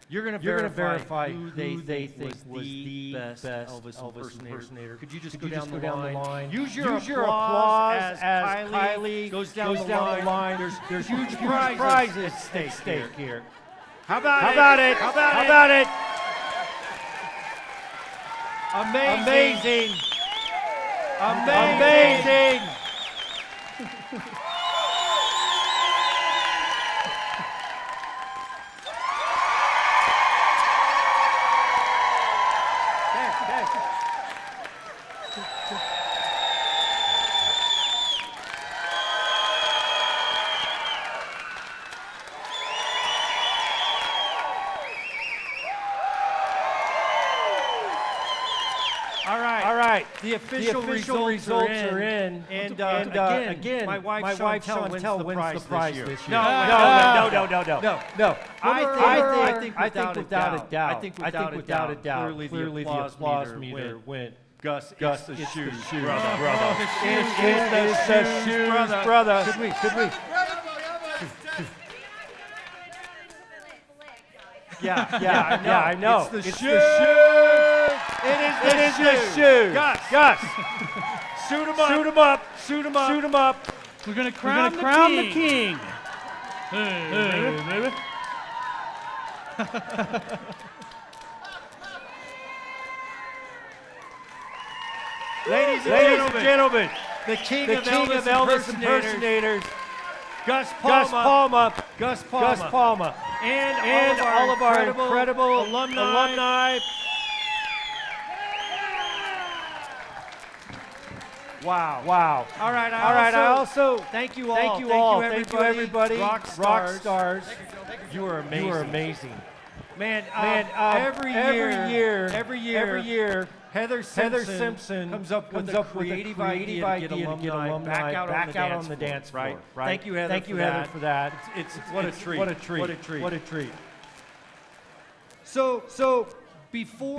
You're going to verify who they think was the best Elvis impersonator. Could you just go down the line? Use your applause as Kylie goes down the line. There's huge prizes at stake here. How about it? Amazing. All right. The official results are in. And again, my wife Chantel wins the prize this year. No. I think without a doubt, clearly the applause meter went. Gus, it's the shoes, brother. It's the shoes, brother. Could we? Yeah, I know.
It's the
It's
shoe.
It is the shoe. Gus. Suit him up.
We're gonna crown the king. Hey, baby.
Ladies and gentlemen, the king of Elvis impersonators, Gus Palma, and all of our incredible alumni. Wow. All right. I also thank you all. Thank you, everybody. Rock stars. You are amazing. Man, every year, Heather Simpson comes up with a creative idea to get alumni back out on the dance floor. Right? Thank you, Heather, for that. It's what a treat. So before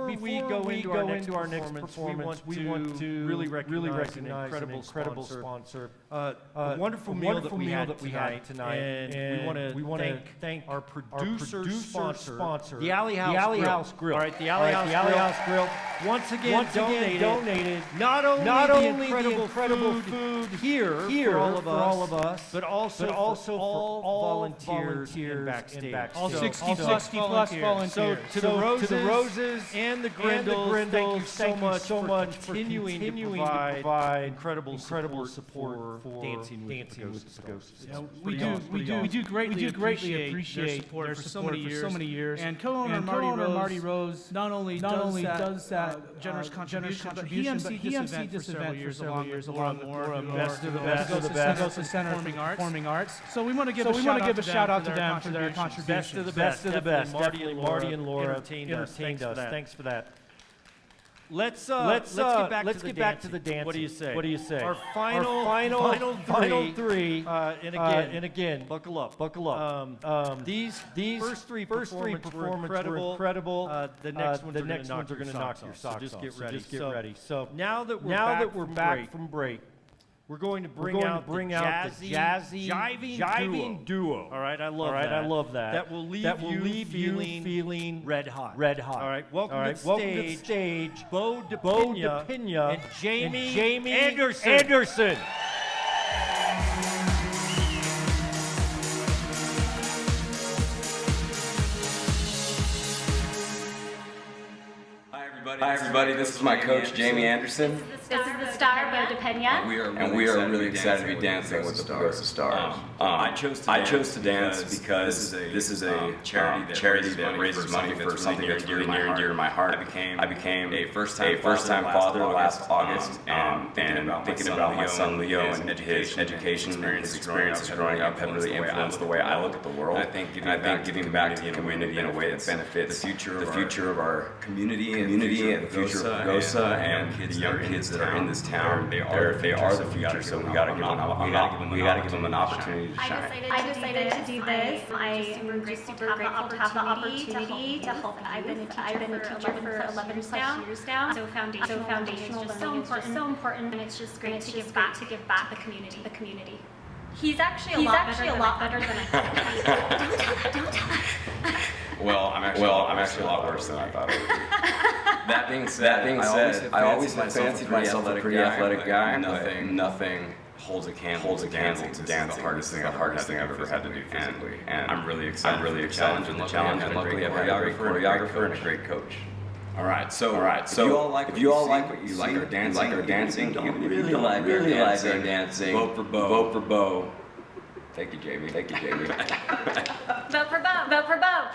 we go into our next performance, we want to really recognize an incredible sponsor. A wonderful meal that we had tonight, and we want to thank our producer sponsor, the Alley House Grill. All right, the Alley House Grill. Once again donated not only the incredible food here for all of us, but also for all volunteers in backstage.
All
So
60 plus volunteers.
So to the Roses and the Grindles, thank you so much for continuing to provide incredible support for dancing with Pagosa.
We do greatly appreciate their support for so many years. And co-owner Marty Rose not only does that generous contribution, but he emceed this event for several years along with
best of the
Pagosa Center Performing Arts. So we want to give a shout out to them for their contributions.
Best of the best. Marty and Laura entertained us. Thanks for that. Let's get back to the dancing. What do you say? Our final three. And again, buckle up. These first three performances were incredible. The next ones are going to knock your socks off. So just get ready. So now that we're back from break, we're going to bring out the jazzy jiving duo. All right, I love that. That will leave you feeling red hot. All right, welcome to the stage, Bo DePina and Jamie Anderson.
Hi everybody, this is my coach Jamie Anderson.
This is the star, Bo DePina.
And we are really excited to be dancing with the Pagosa Stars. I chose to dance because this is a charity that raises money for something that's really near and dear to my heart. I became a first-time father last August, and thinking about my son Leo and his education and his experiences growing up have really influenced the way I look at the world. I think giving back to the community in a way that benefits the future of our community and the future of Pagosa and the young kids that are in this town. They are the future, so we gotta give them an opportunity to shine.
I decided to do this. I am just super grateful to have the opportunity to help. I've been a teacher for 11 plus years now. So foundational learning is just so important, and it's just great to give back to the community. He's actually a lot better than I thought. Don't tell her.
Well, I'm actually a lot worse than I thought it would be. That being said, I always have fancied myself a pretty athletic guy. Nothing holds a candle to dancing. The hardest thing I've ever had to do physically. And I'm really excited for the challenge. And luckily I've had a great choreographer and a great coach. All right. So if you all like what you like our dancing, you really like our dancing, vote for Bo. Thank you, Jamie.
Vote for Bo.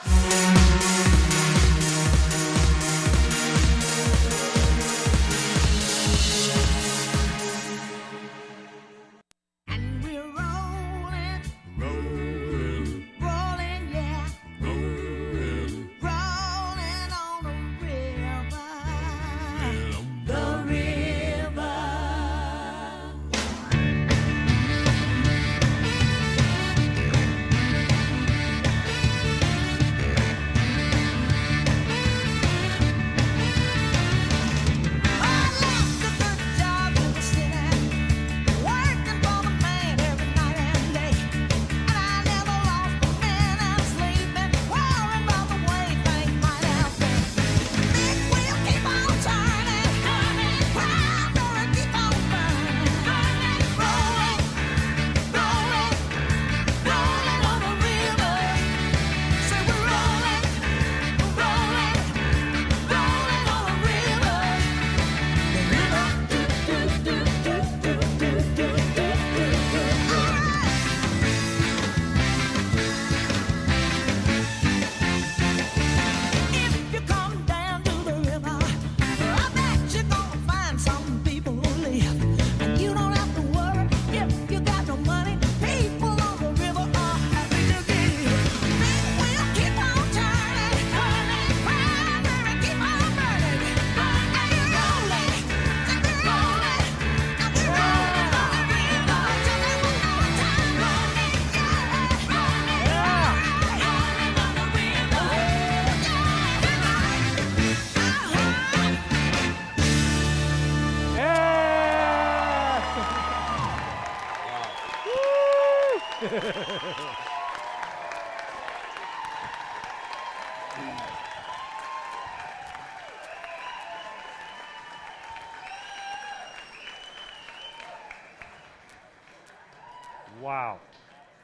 Wow.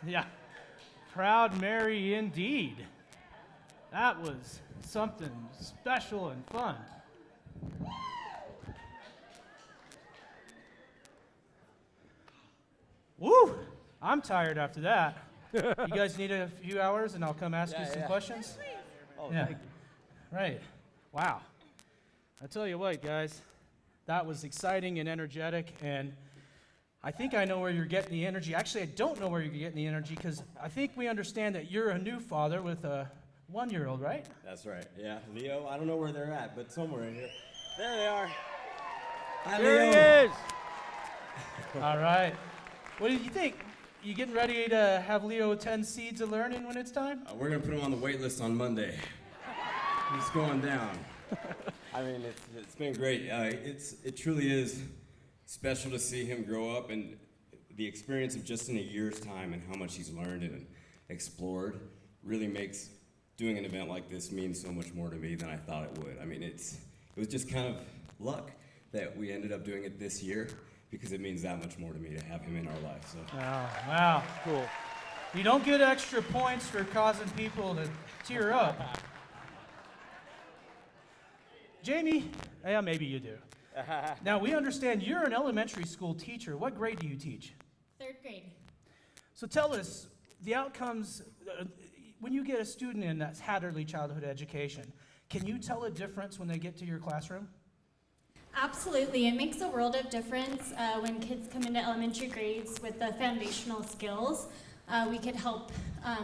Yeah. Proud Mary indeed. That was something special and fun. Woo! I'm tired after that. You guys need a few hours and I'll come ask you some questions?
Oh,
yeah.
thank you.
Right. Wow. I tell you what, guys, that was exciting and energetic, and I think I know where you're getting the energy. Actually, I don't know where you're getting the energy because I think we understand that you're a new father with a 1-year-old, right?
That's right. Yeah, Leo. I don't know where they're at, but somewhere in here. There they are. Hi,
There
Leo.
he is.
All right. What do you think? You getting ready to have Leo attend Seeds of Learning when it's time?
We're gonna put him on the wait list on Monday. He's going down. I mean, it's been great. It truly is special to see him grow up, and the experience of just in a year's time and how much he's learned and explored really makes doing an event like this mean so much more to me than I thought it would. I mean, it was just kind of luck that we ended up doing it this year, because it means that much more to me to have him in our life. So.
Wow. Cool. You don't get extra points for causing people to tear up. Jamie, yeah, maybe you do. Now, we understand you're an elementary school teacher. What grade do you teach?
3rd grade.
So tell us the outcomes, when you get a student in that's had early childhood education, can you tell a difference when they get to your classroom?
Absolutely. It makes a world of difference when kids come into elementary grades with the foundational skills. We could help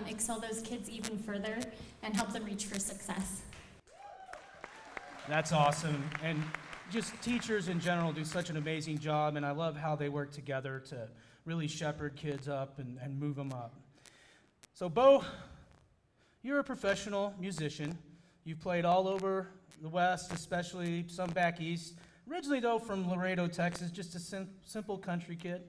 excel those kids even further and help them reach for success.
That's awesome. And just teachers in general do such an amazing job, and I love how they work together to really shepherd kids up and move them up. So, Bo, you're a professional musician. You've played all over the West, especially some back east. Originally, though, from Laredo, Texas, just a simple country kid.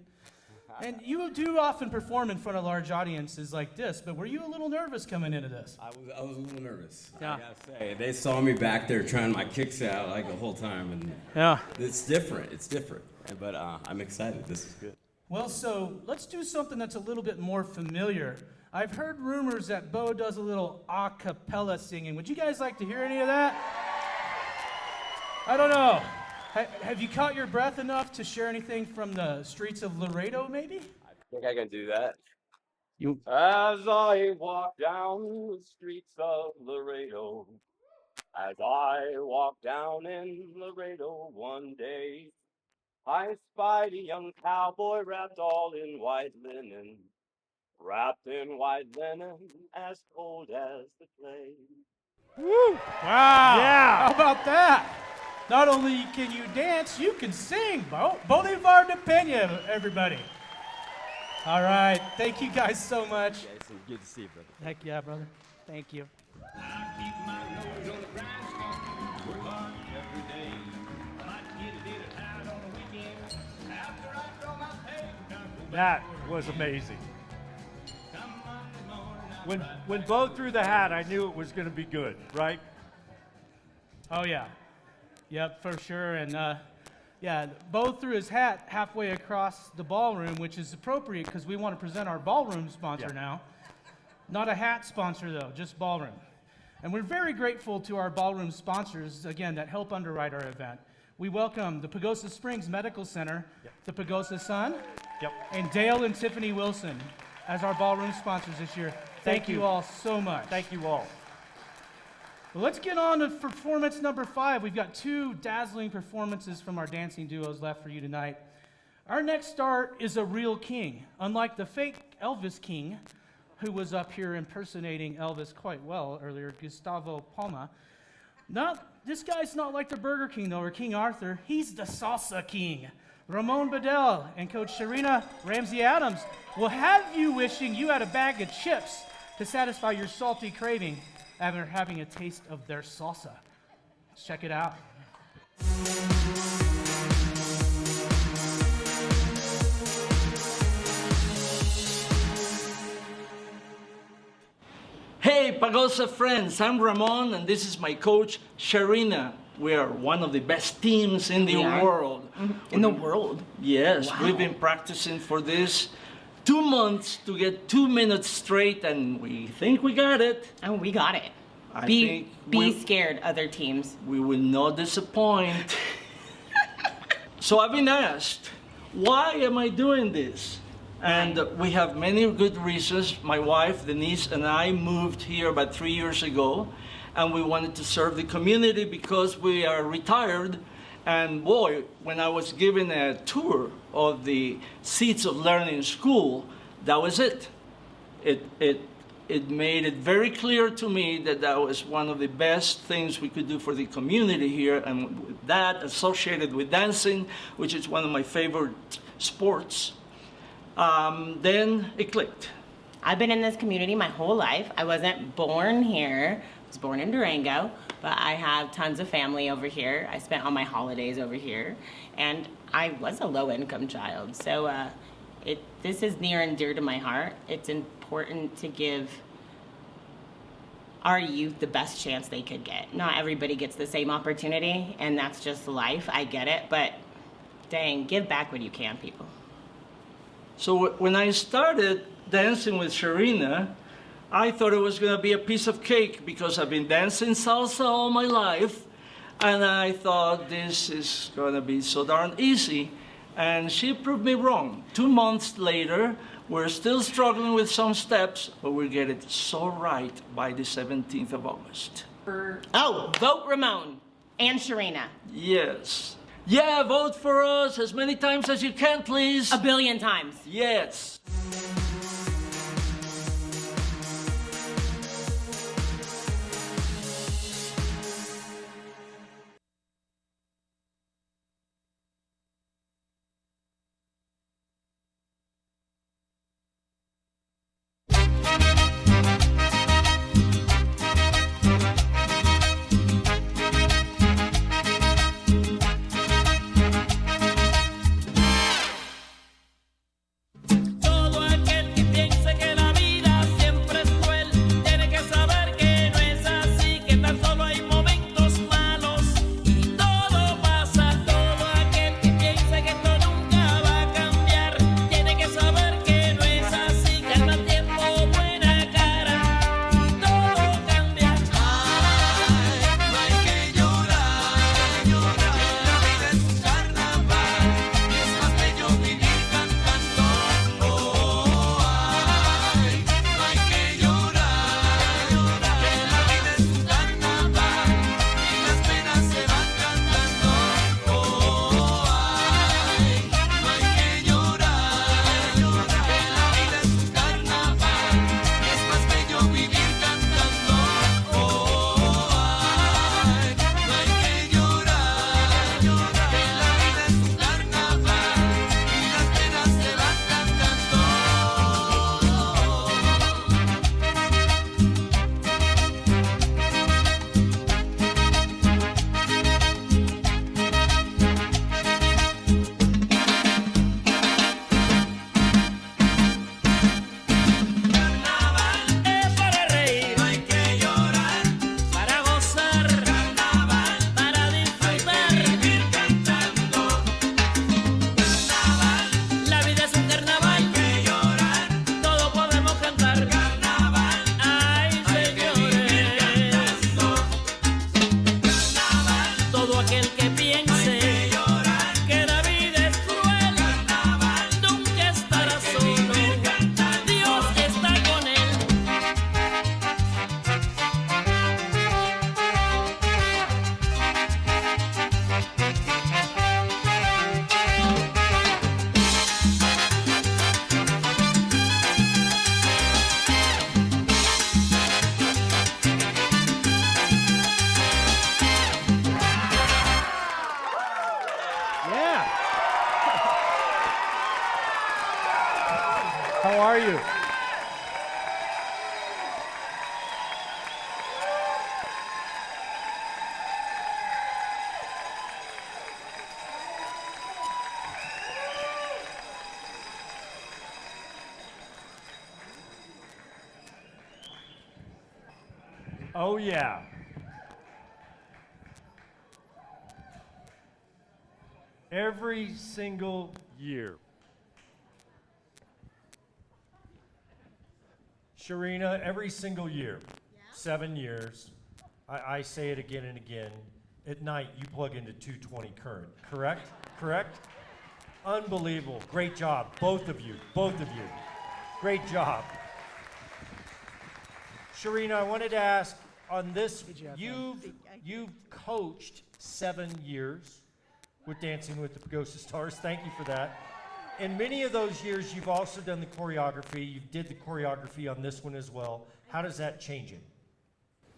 And you do often perform in front of large audiences like this, but were you a little nervous coming into this?
I was a little nervous.
Yeah.
I gotta say, they saw me back there trying my kicks out like the whole time, and
yeah,
it's different. It's different, but I'm excited. This is good.
Well, so let's do something that's a little bit more familiar. I've heard rumors that Bo does a little a cappella singing. Would you guys like to hear any of that? I don't know. Have you caught your breath enough to share anything from the streets of Laredo, maybe?
I think I can do that.
You.
As I walk down the streets of Laredo, as I walk down in Laredo one day, I spied a young cowboy wrapped all in white linen, wrapped in white linen, as cold as the clay.
Woo! Wow!
Yeah!
How about that? Not only can you dance, you can sing, Bo. Bolivar de Pena, everybody. All right. Thank you guys so much.
Jason, good to see you, brother.
Heck yeah, brother. Thank you.
That was amazing. When Bo threw the hat, I knew it was going to be good, right?
Oh, yeah. Yep, for sure. And yeah, Bo threw his hat halfway across the ballroom, which is appropriate because we want to present our ballroom sponsor now. Not a hat sponsor, though, just ballroom. And we're very grateful to our ballroom sponsors, again, that help underwrite our event. We welcome the Pagosa Springs Medical Center, the Pagosa Sun, and Dale and Tiffany Wilson as our ballroom sponsors this year. Thank you all so much.
Thank you all.
Well, let's get on to performance number 5. We've got 2 dazzling performances from our dancing duos left for you tonight. Our next star is a real king. Unlike the fake Elvis King, who was up here impersonating Elvis quite well earlier, Gustavo Palma. This guy's not like the Burger King, though, or King Arthur. He's the Salsa King. Ramon Bedell and Coach Sharina Ramsey Adams will have you wishing you had a bag of chips to satisfy your salty craving after having a taste of their salsa. Let's check it out.
Hey, Pagosa friends, I'm Ramon, and this is my coach, Sharina. We are one of the best teams in the world.
In the world?
Yes,
Wow.
we've been practicing for this 2 months to get 2 minutes straight, and we think we got it.
Oh, we got it.
I
Be
think
scared, other teams.
we will not disappoint. So I've been asked, why am I doing this? And we have many good reasons. My wife, Denise, and I moved here about 3 years ago, and we wanted to serve the community because we are retired. And boy, when I was given a tour of the Seeds of Learning School, that was it. It made it very clear to me that that was one of the best things we could do for the community here, and with that associated with dancing, which is one of my favorite sports. Then it clicked.
I've been in this community my whole life. I wasn't born here. I was born in Durango, but I have tons of family over here. I spent all my holidays over here, and I was a low-income child. So this is near and dear to my heart. It's important to give our youth the best chance they could get. Not everybody gets the same opportunity, and that's just life. I get it, but dang, give back when you can, people.
So when I started dancing with Sharina, I thought it was going to be a piece of cake because I've been dancing salsa all my life, and I thought this is going to be so darn easy, and she proved me wrong. 2 months later, we're still struggling with some steps, but we'll get it so right by the 17th of August.
Oh, vote Ramon and Sharina.
Yes. Yeah, vote for us as many times as you can, please.
1 billion times.
Yes.
Todo aquel que piense que la vida siempre es cruel tiene que saber que no es así, que tan solo hay momentos malos y todo pasa. Todo aquel que piense que esto nunca va a cambiar tiene que saber que no es así, que al mal tiempo buena cara y todo cambia. Ay, no hay que llorar, llorar, la vida es un carnaval y es más bello vivir cantando. Es para reír, no hay que llorar, para gozar, carnaval, para disfrutar, vivir cantando. Carnaval, la vida es un carnaval, hay que llorar, todo podemos cantar. Carnaval, ay señores, carnaval, todo aquel que piense que la vida es cruel, carnaval, nunca estará solo, Dios está con él.
Yeah. How are you? Oh, yeah. Every single year, Sharina, every single year, 7 years, I say it again and again, at night you plug into 220 current, correct? Correct? Unbelievable. Great job, both of you. Great job. Sharina, I wanted to ask, on this, you've coached 7 years with Dancing with the Pagosa Stars. Thank you for that. In many of those years, you've also done the choreography. You did the choreography on this one as well. How does that change it?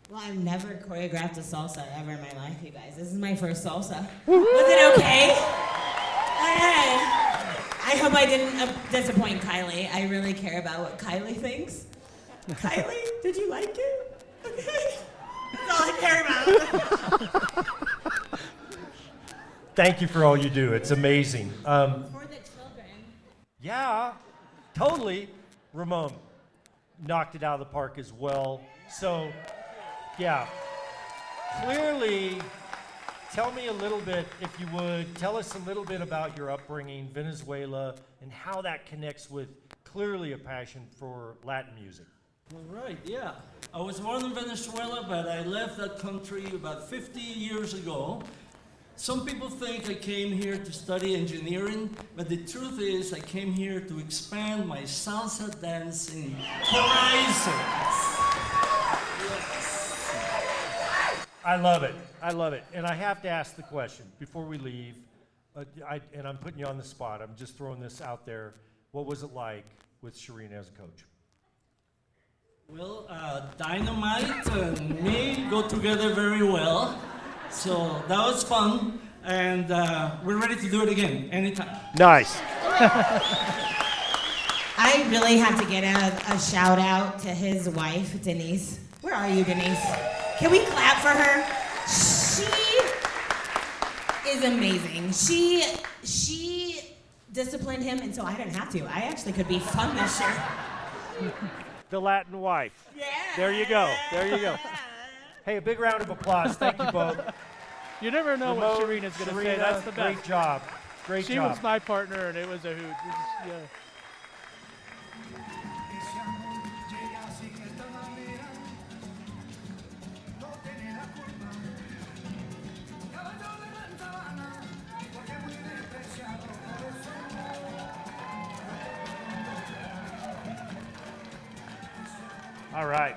Well, I've never choreographed a salsa ever in my life, you guys. This is my first salsa. Was it okay? Okay. I hope I didn't disappoint Kylie. I really care about what Kylie thinks. Kylie, did you like it? Okay. That's all I care about.
Thank you for all you do. It's amazing.
For the children.
Yeah, totally. Ramon knocked it out of the park as well. So, yeah. Clearly, tell me a little bit, if you would, tell us a little bit about your upbringing, Venezuela, and how that connects with clearly a passion for Latin music.
All right, yeah. I was born in Venezuela, but I left that country about 50 years ago. Some people think I came here to study engineering, but the truth is I came here to expand my salsa dancing horizons.
I love it. I love it. And I have to ask the question before we leave, and I'm putting you on the spot. I'm just throwing this out there. What was it like with Sharina as a coach?
Well, Dynamite and me go together very well. So that was fun, and we're ready to do it again anytime.
Nice.
I really have to get a shout out to his wife, Denise. Where are you, Denise? Can we clap for her? She is amazing. She disciplined him, and so I didn't have to. I actually could be fun this year.
The Latin wife. Yeah. There you go. There you go. Hey, a big round of applause. Thank you both.
You never know what Sharina's going to say. That's the best.
Great job. Great
she
job.
was my partner, and it was a hoot. Yeah.
All right.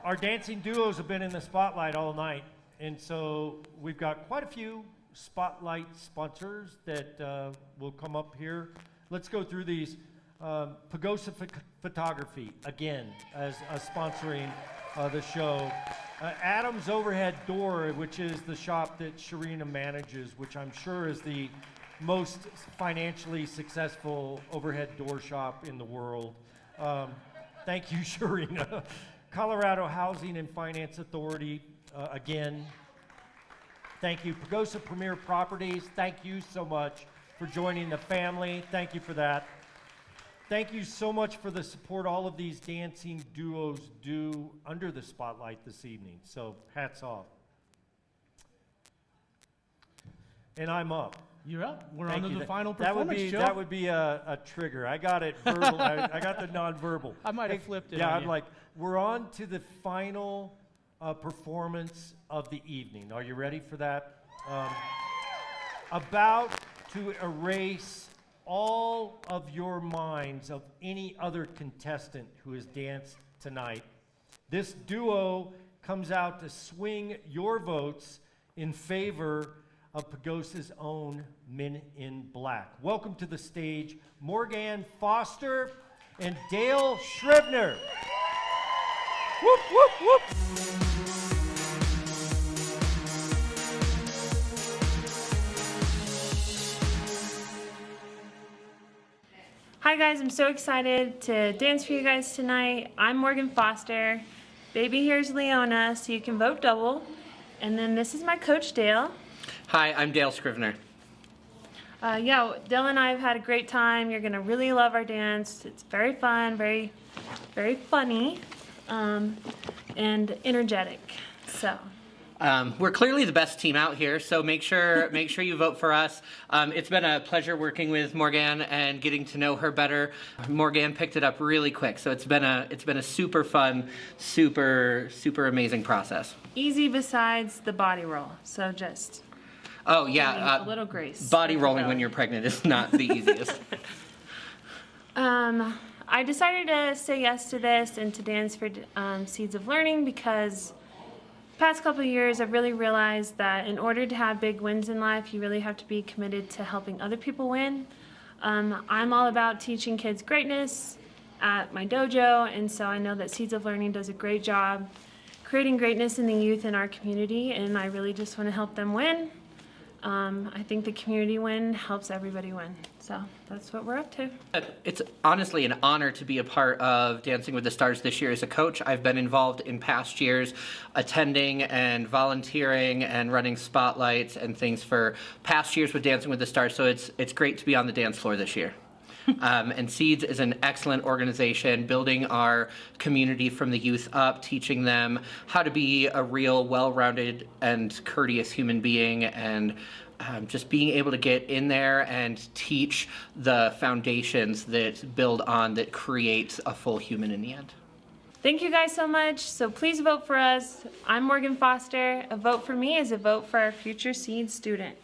Our dancing duos have been in the spotlight all night, and so we've got quite a few spotlight sponsors that will come up here. Let's go through these. Pagosa Photography, again, as sponsoring the show. Adam's Overhead Door, which is the shop that Sharina manages, which I'm sure is the most financially successful overhead door shop in the world. Thank you, Sharina. Colorado Housing and Finance Authority, again. Thank you. Pagosa Premier Properties, thank you so much for joining the family. Thank you for that. Thank you so much for the support all of these dancing duos do under the spotlight this evening. So hats off. And I'm up.
You're up. We're
Thank
on to
you.
the final
That would
performance,
be
Joe.
that would be a trigger. I got it verbal. I got the nonverbal.
I might have flipped it
Yeah,
on
I'm
you.
like, we're on to the final performance of the evening. Are you ready for that? About to erase all of your minds of any other contestant who has danced tonight. This duo comes out to swing your votes in favor of Pagosa's own Men in Black. Welcome to the stage, Morgan Foster and Dale Shrivner. Whoop, whoop, whoop.
Hi guys, I'm so excited to dance for you guys tonight. I'm Morgan Foster. Baby here's Leona, so you can vote double. And then this is my coach, Dale.
Hi, I'm Dale Scrivener.
Yeah, Dale and I have had a great time. You're gonna really love our dance. It's very fun, very, very funny, and energetic. So,
We're clearly the best team out here, so make sure you vote for us. It's been a pleasure working with Morgan and getting to know her better. Morgan picked it up really quick, so it's been a super fun, super amazing process.
Easy besides the body roll, so just
Oh yeah,
a little grace.
Body rolling when you're pregnant is not the easiest.
I decided to say yes to this and to dance for Seeds of Learning because past couple of years I've really realized that in order to have big wins in life, you really have to be committed to helping other people win. I'm all about teaching kids greatness at my dojo, and so I know that Seeds of Learning does a great job creating greatness in the youth in our community, and I really just want to help them win. I think the community win helps everybody win, so that's what we're up to.
It's honestly an honor to be a part of Dancing with the Stars this year as a coach. I've been involved in past years attending and volunteering and running spotlights and things for past years with Dancing with the Stars, so it's great to be on the dance floor this year. And Seeds is an excellent organization building our community from the youth up, teaching them how to be a real, well-rounded and courteous human being, and just being able to get in there and teach the foundations that build on, that create a full human in the end.
Thank you guys so much, so please vote for us. I'm Morgan Foster. A vote for me is a vote for our future Seeds student.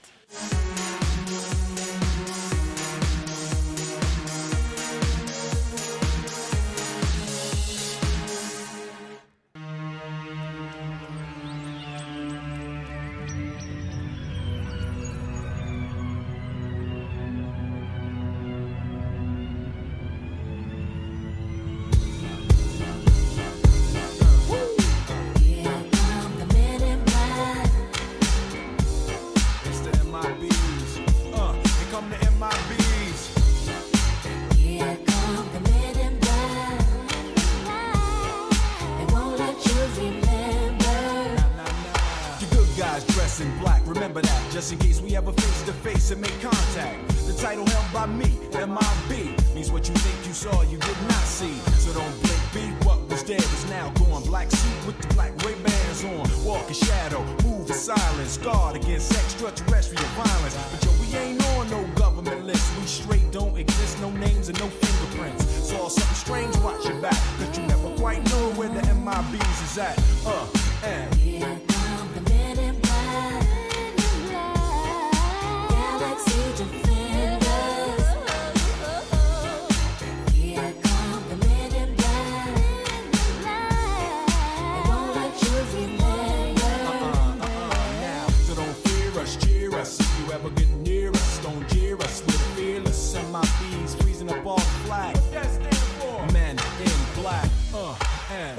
In black, remember that, just in case we ever face to face and make contact. The title held by me, MIB, means what you think you saw, you did not see. So don't blink, be what was dead is now gone. Black suit with the black Ray-Bans on, walk in shadow, move in silence, guard against extraterrestrial violence. But yo, we ain't on no government list, we straight don't exist, no names and no fingerprints. Saw something strange, watch your back, cause you never quite know where the MIBs is at. And here come the men in black. Galaxy defenders. Here come the men in black. They won't let you remember. Now, so don't fear us, cheer us. If you ever get near us, don't jeer us. We're fearless. MIBs freezing up all the flag. What that stand for? Men in black. And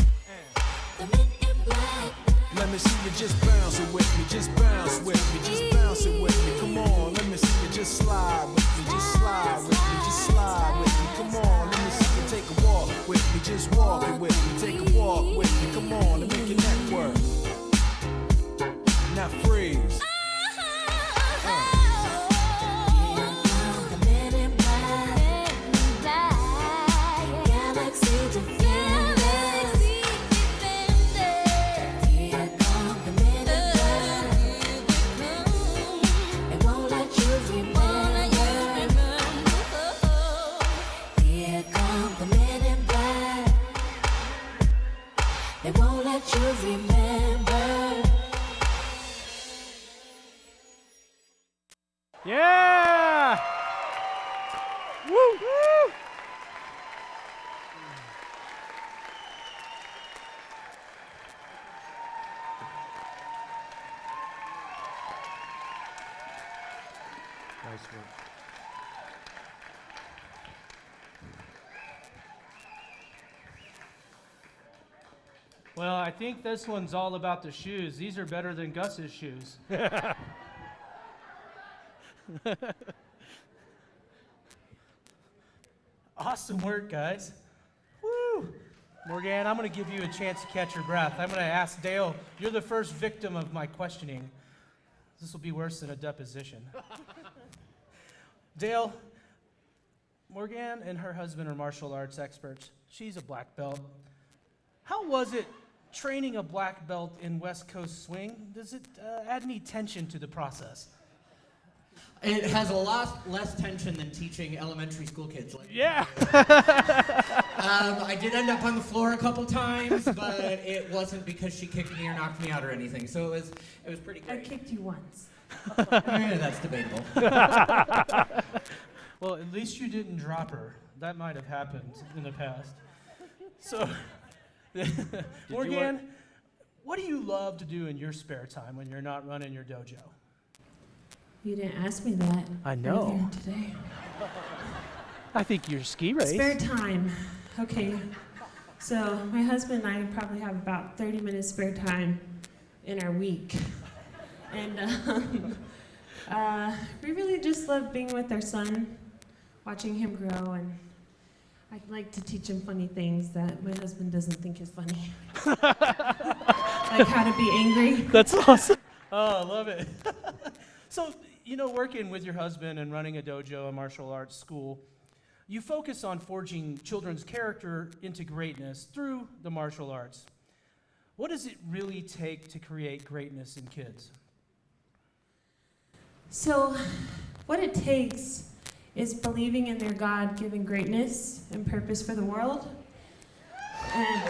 the men in black. Let me see you just bounce it with me, just bounce with me, just bounce it with me. Come on, let me see you just slide with me, just slide with me, just slide with me. Come on, let me see you take a walk with me, just walk it with me, take a walk with me. Come on, and make your neck work. Now freeze. They won't let you remember.
Yeah! Woo! Woo! Nice work.
Well, I think this one's all about the shoes. These are better than Gus's shoes. Awesome work, guys. Woo! Morgan, I'm going to give you a chance to catch your breath. I'm going to ask Dale, you're the first victim of my questioning. This will be worse than a deposition. Dale, Morgan and her husband are martial arts experts. She's a black belt. How was it training a black belt in West Coast swing, does it add any tension to the process?
It has a lot less tension than teaching elementary school kids.
Yeah.
I did end up on the floor a couple times, but it wasn't because she kicked me or knocked me out or anything. So it was pretty great.
I kicked you once.
That's debatable.
Well, at least you didn't drop her. That might have happened in the past. So, Morgan, what do you love to do in your spare time when you're not running your dojo?
You didn't ask me that.
I know.
earlier today.
I think your ski race.
Spare time. Okay. So my husband and I probably have about 30 minutes spare time in our week. And we really just love being with our son, watching him grow, and I'd like to teach him funny things that my husband doesn't think is funny. Like how to be angry.
That's awesome.
Oh, I love it. So, working with your husband and running a dojo, a martial arts school, you focus on forging children's character into greatness through the martial arts. What does it really take to create greatness in kids?
So, what it takes is believing in their God-given greatness and purpose for the world. And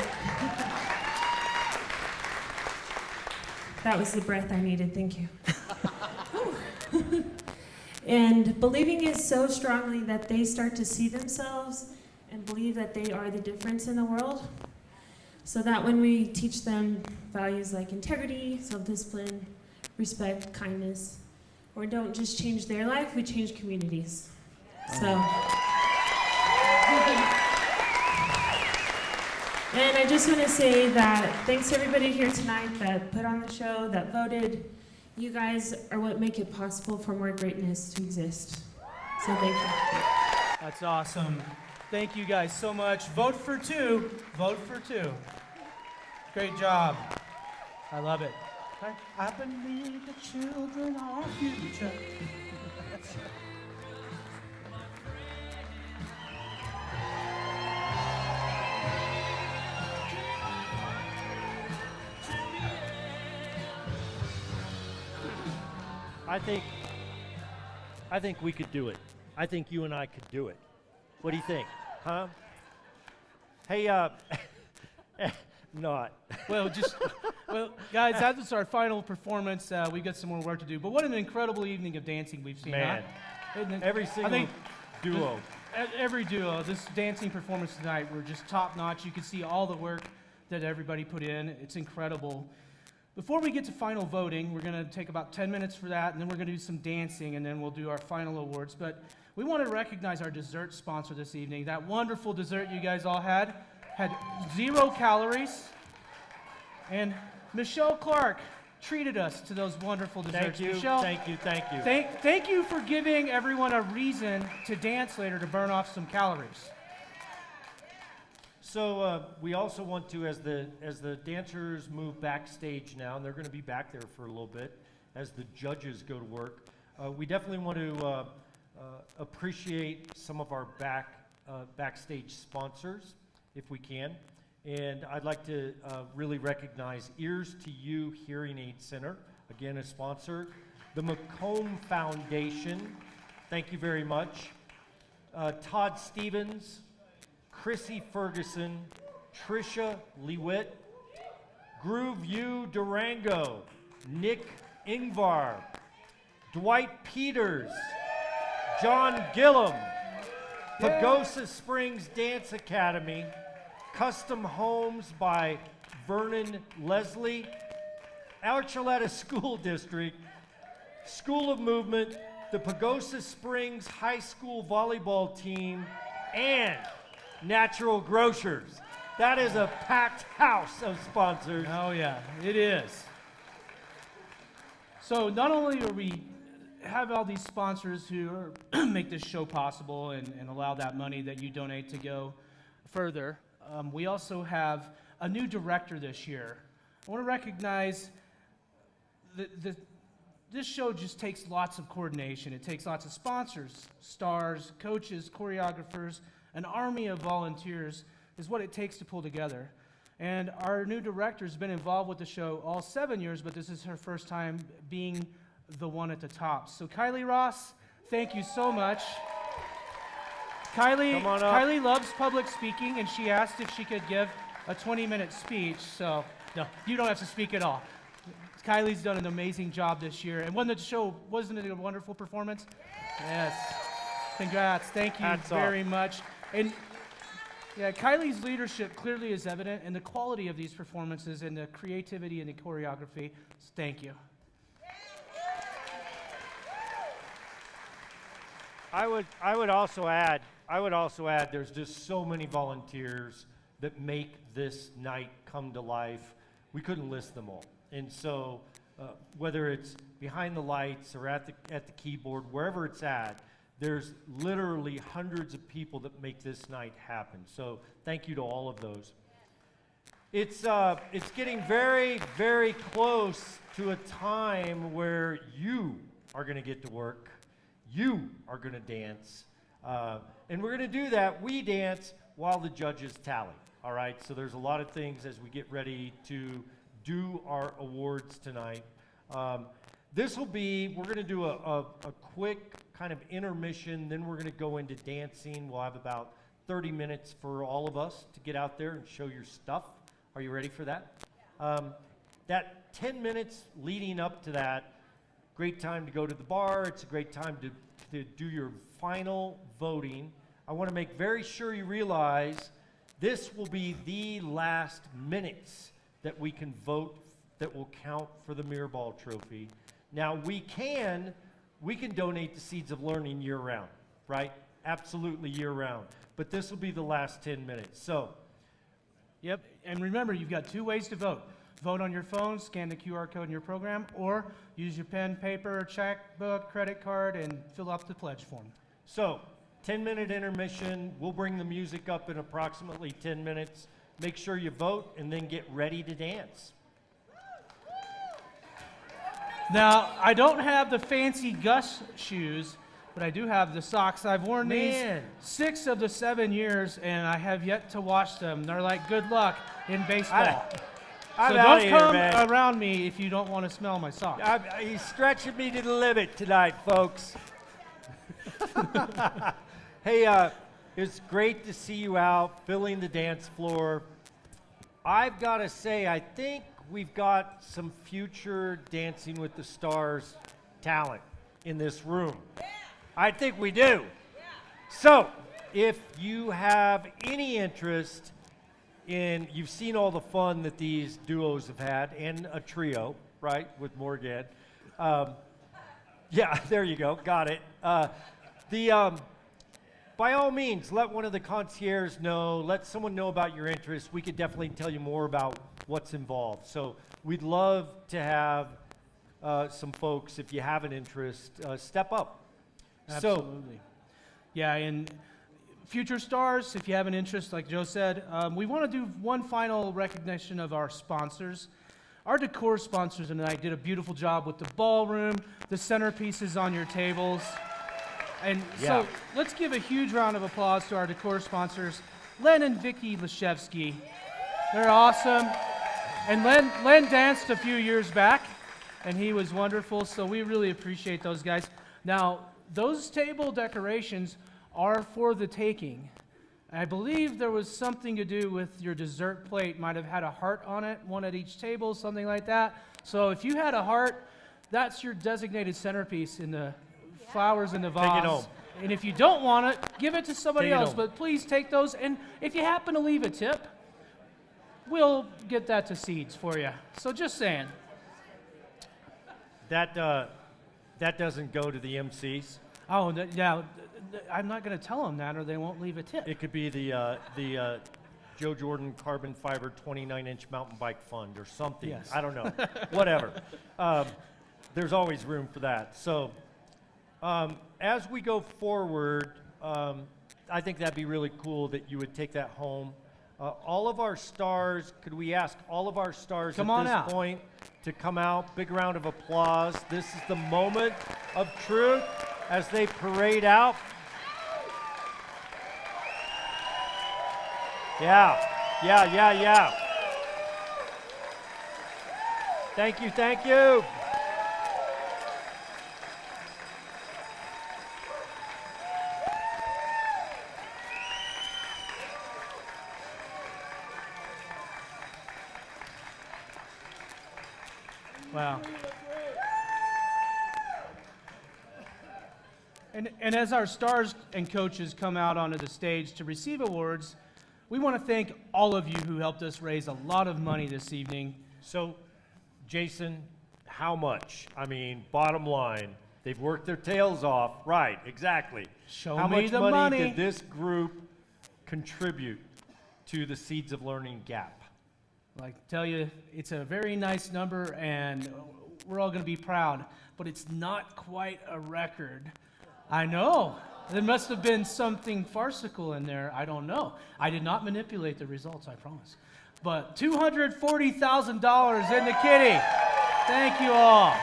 that was the breath I needed, thank you. And believing it so strongly that they start to see themselves and believe that they are the difference in the world. So that when we teach them values like integrity, self-discipline, respect, kindness, or don't just change their life, we change communities. So, and I just want to say that thanks to everybody here tonight that put on the show, that voted. You guys are what make it possible for more greatness to exist. So thank you.
That's awesome. Thank you guys so much. Vote for 2. Vote for 2. Great job. I love it. I believe the children are our future.
I think we could do it. I think you and I could do it. What do you think? Huh? Hey, not.
Well, guys, that was our final performance. We've got some more work to do. But what an incredible evening of dancing we've seen.
Man,
huh?
every single duo.
Every duo. This dancing performance tonight were just top notch. You can see all the work that everybody put in. It's incredible. Before we get to final voting, we're going to take about 10 minutes for that, and then we're going to do some dancing, and then we'll do our final awards. But we want to recognize our dessert sponsor this evening. That wonderful dessert you guys all had 0 calories. And Michelle Clark treated us to those wonderful desserts.
Thank you,
Michelle,
thank you.
Thank you for giving everyone a reason to dance later to burn off some calories.
So we also want to, as the dancers move backstage now, and they're going to be back there for a little bit, as the judges go to work, we definitely want to appreciate some of our backstage sponsors, if we can. And I'd like to really recognize Ears to You Hearing Aid Center, again a sponsor, the Macomb Foundation, thank you very much, Todd Stevens, Chrissy Ferguson, Trisha Lewitt, Groove U Durango, Nick Ingvar, Dwight Peters, John Gillum, Pagosa Springs Dance Academy, Custom Homes by Vernon Leslie, Archuleta School District, School of Movement, the Pagosa Springs High School Volleyball Team, and Natural Grocers. That is a packed house of sponsors.
Oh yeah, it is. So not only are we have all these sponsors who make this show possible and allow that money that you donate to go further, we also have a new director this year. I want to recognize this show just takes lots of coordination. It takes lots of sponsors, stars, coaches, choreographers, an army of volunteers is what it takes to pull together. And our new director's been involved with the show all 7 years, but this is her first time being the one at the top. So Kylie Ross, thank you so much.
Come on up.
Kylie loves public speaking, and she asked if she could give a 20-minute speech. So no, you don't have to speak at all. Kylie's done an amazing job this year. And when the show, wasn't it a wonderful performance? Yes. Congrats. Thank you
Hats off.
very much. And yeah, Kylie's leadership clearly is evident in the quality of these performances and the creativity and the choreography. So thank you.
I would also add there's just so many volunteers that make this night come to life. We couldn't list them all. And so whether it's behind the lights or at the keyboard, wherever it's at, there's literally hundreds of people that make this night happen. So thank you to all of those. It's getting very, very close to a time where you are going to get to work. You are going to dance. And we're going to do that. We dance while the judges tally. All right? So there's a lot of things as we get ready to do our awards tonight. We're going to do a quick kind of intermission, then we're going to go into dancing. We'll have about 30 minutes for all of us to get out there and show your stuff. Are you ready for that? That 10 minutes leading up to that, great time to go to the bar. It's a great time to do your final voting. I want to make very sure you realize this will be the last minutes that we can vote that will count for the Mirror Ball Trophy. Now, we can donate to Seeds of Learning year-round, right? Absolutely year-round. But this will be the last 10 minutes. So,
yep, and remember, you've got 2 ways to vote. Vote on your phone, scan the QR code in your program, or use your pen, paper, checkbook, credit card, and fill out the pledge form.
So, 10-minute intermission. We'll bring the music up in approximately 10 minutes. Make sure you vote, and then get ready to dance.
Now, I don't have the fancy Gus shoes, but I do have the socks. I've worn these 6 of the 7 years, and I have yet to wash them. They're like good luck in baseball.
I'm
so
outta
don't
here,
come
man.
around me if you don't want to smell my socks.
He's stretching me to the limit tonight, folks. Hey, it's great to see you out filling the dance floor. I've got to say, I think we've got some future Dancing with the Stars talent in this room. I think we do. So, if you have any interest in, you've seen all the fun that these duos have had, and a trio, right, with Morgan. Yeah, there you go, got it. By all means, let one of the concierges know, let someone know about your interest. We could definitely tell you more about what's involved. So we'd love to have some folks, if you have an interest, step up.
Absolutely. Yeah, and future stars, if you have an interest, like Joe said, we want to do one final recognition of our sponsors. Our decor sponsors tonight did a beautiful job with the ballroom, the centerpieces on your tables. And so let's give a huge round of applause to our decor sponsors, Len and Vicky Lashevsky. They're awesome. And Len danced a few years back, and he was wonderful, so we really appreciate those guys. Now, those table decorations are for the taking. I believe there was something to do with your dessert plate, might have had a heart on it, one at each table, something like that. So if you had a heart, that's your designated centerpiece in the flowers in the vase.
Take it home.
And if you don't want it, give it to somebody
Take it
else.
home.
But please take those. And if you happen to leave a tip, we'll get that to Seeds for you. So just saying.
That doesn't go to the MCs.
Oh, yeah. I'm not going to tell them that, or they won't leave a tip.
It could be the Joe Jordan Carbon Fiber 29-inch mountain bike fund or something.
Yes.
I don't know. Whatever. There's always room for that. So as we go forward, I think that'd be really cool that you would take that home. All of our stars, could we ask all of our stars
Come
at
on
this
out.
point to come out? Big round of applause. This is the moment of truth as they parade out. Yeah. Thank you, thank you.
Wow. And as our stars and coaches come out onto the stage to receive awards, we want to thank all of you who helped us raise a lot of money this evening.
So, Jason, how much? I mean, bottom line, they've worked their tails off. Right, exactly.
Show
how
me
much
the
money
money.
did this group contribute to the Seeds of Learning gap?
Like, tell you, it's a very nice number, and we're all going to be proud, but it's not quite a record. I know. There must have been something farcical in there. I don't know. I did not manipulate the results, I promise. But $240,000 in the kitty. Thank you all.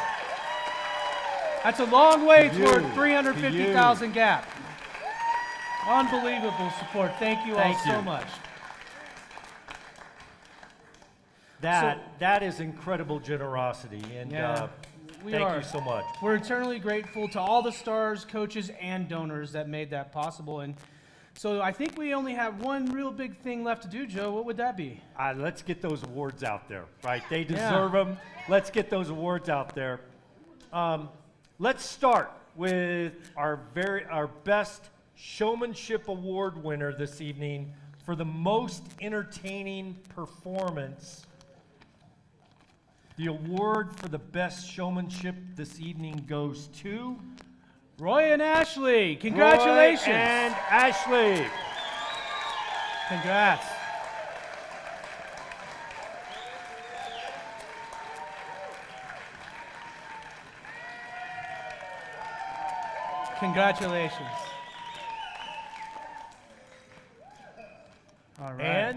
That's a long way toward 350,000 gap. Unbelievable support. Thank you all so much.
That is incredible generosity, and thank you so much.
We're eternally grateful to all the stars, coaches, and donors that made that possible. And so I think we only have one real big thing left to do, Joe. What would that be?
Let's get those awards out there, right? They deserve them. Let's get those awards out there. Let's start with our best showmanship award winner this evening for the most entertaining performance. The award for the best showmanship this evening goes to
Roy and Ashley. Congratulations.
Roy and Ashley.
Congrats. Congratulations. All right.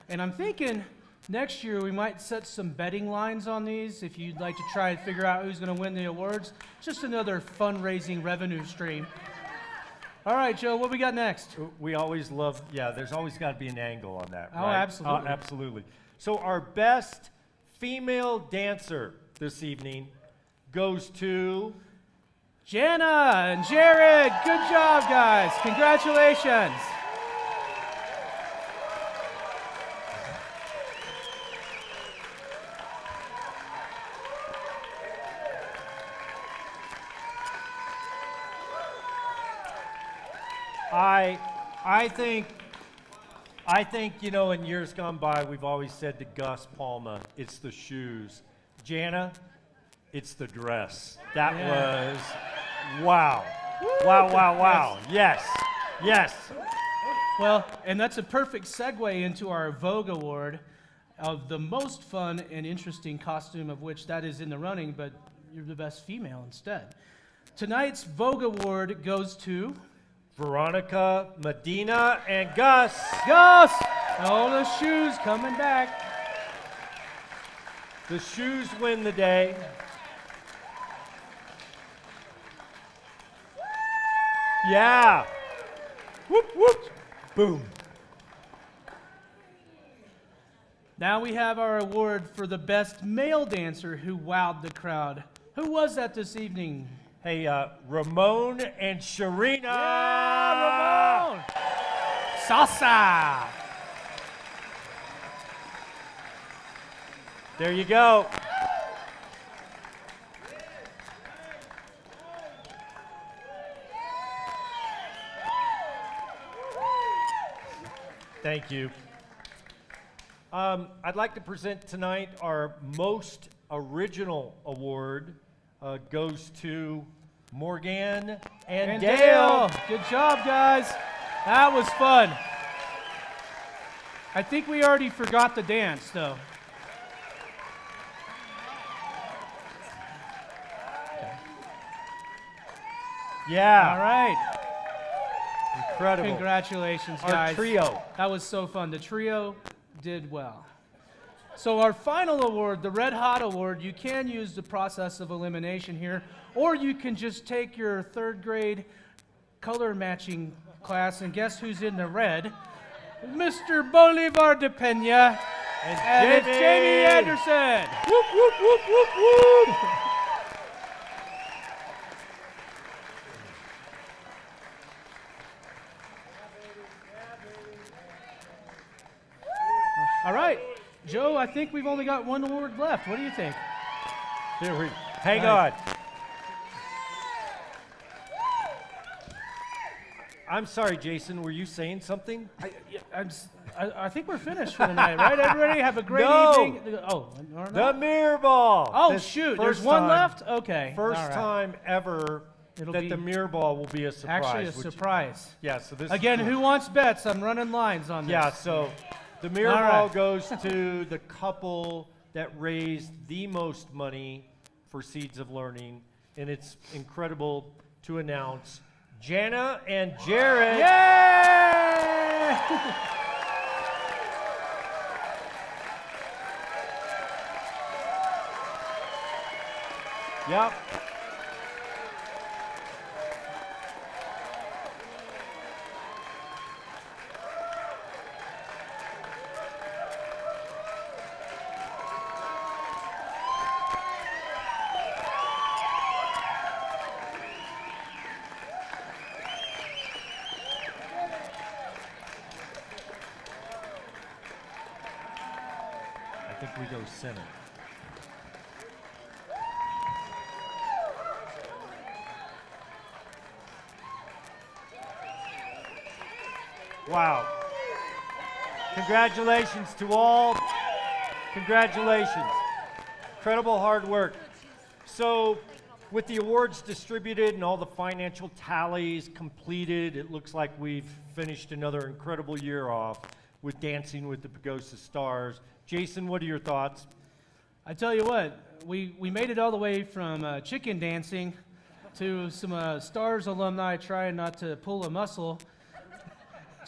And I'm thinking next year we might set some betting lines on these if you'd like to try and figure out who's going to win the awards. Just another fundraising revenue stream. All right, Joe, what we got next?
We always love, there's always got to be an angle on that,
Oh,
right?
absolutely.
Absolutely. So our best female dancer this evening goes to
Jana and Jared. Good job, guys. Congratulations.
I think, you know, in years gone by, we've always said to Gus Palma, it's the shoes. Jana, it's the dress. That was, wow. Wow. Yes.
Well, and that's a perfect segue into our Vogue Award of the most fun and interesting costume, of which that is in the running, but you're the best female instead. Tonight's Vogue Award goes to
Veronica, Medina, and Gus.
Gus! All the shoes coming back.
The shoes win the day. Yeah. Whoop, whoop. Boom.
Now we have our award for the best male dancer who wowed the crowd. Who was that this evening?
Hey, Ramon and Sharina.
Yeah, Ramon. Salsa.
There you go. Thank you. I'd like to present tonight our most original award. Goes to Morgan and Dale.
Good job, guys. That was fun. I think we already forgot the dance, though.
Yeah.
All right.
Incredible.
Congratulations,
Our
guys.
trio.
That was so fun. The trio did well. So our final award, the Red Hot Award, you can use the process of elimination here, or you can just take your third grade color matching class and guess who's in the red? Mr. Bolivar de Pena And it's Jamie Anderson.
Whoop, whoop, whoop, whoop, whoop.
All right, Joe, I think we've only got one award left. What do you think?
Hang on. I'm sorry, Jason. Were you saying something?
I think we're finished for the night, right? Everybody have a great evening. Oh,
the mirror ball.
Oh,
This
shoot.
first
There's one
time-
left? Okay.
First
all right.
time ever
It'll
that
be
the mirror ball will be a surprise.
Actually, a
which-
surprise.
Yeah, so this
Again,
is cool.
who wants bets? I'm running lines on this.
Yeah, so the mirror
All
ball
right.
goes to the couple that raised the most money for Seeds of Learning, and it's incredible to announce Jana and Jared.
Yay!
Yep. I think we go center. Wow. Congratulations to all. Congratulations. Incredible hard work. So, with the awards distributed and all the financial tallies completed, it looks like we've finished another incredible year off with Dancing with the Pagosa Stars. Jason, what are your thoughts?
I tell you what, we made it all the way from chicken dancing to some Stars alumni trying not to pull a muscle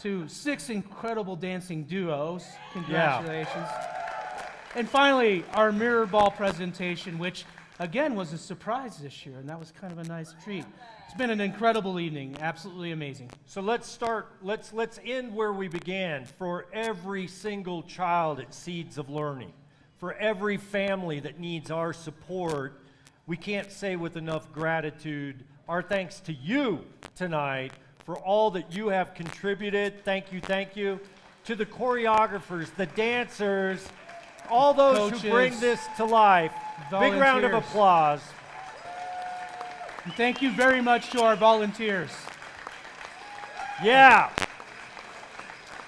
to 6 incredible dancing duos. Congratulations. And finally, our mirror ball presentation, which again was a surprise this year, and that was kind of a nice treat. It's been an incredible evening, absolutely amazing.
So let's end where we began. For every single child at Seeds of Learning, for every family that needs our support, we can't say with enough gratitude our thanks to you tonight for all that you have contributed. Thank you, thank you. To the choreographers, the dancers, all those
Coaches,
who bring this to life. Big round of
volunteers.
applause.
And thank you very much to our volunteers.
Yeah.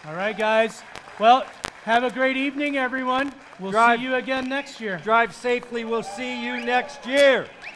All right, guys. Well, have a great evening, everyone. We'll see you again next year.
Drive safely. We'll see you next year.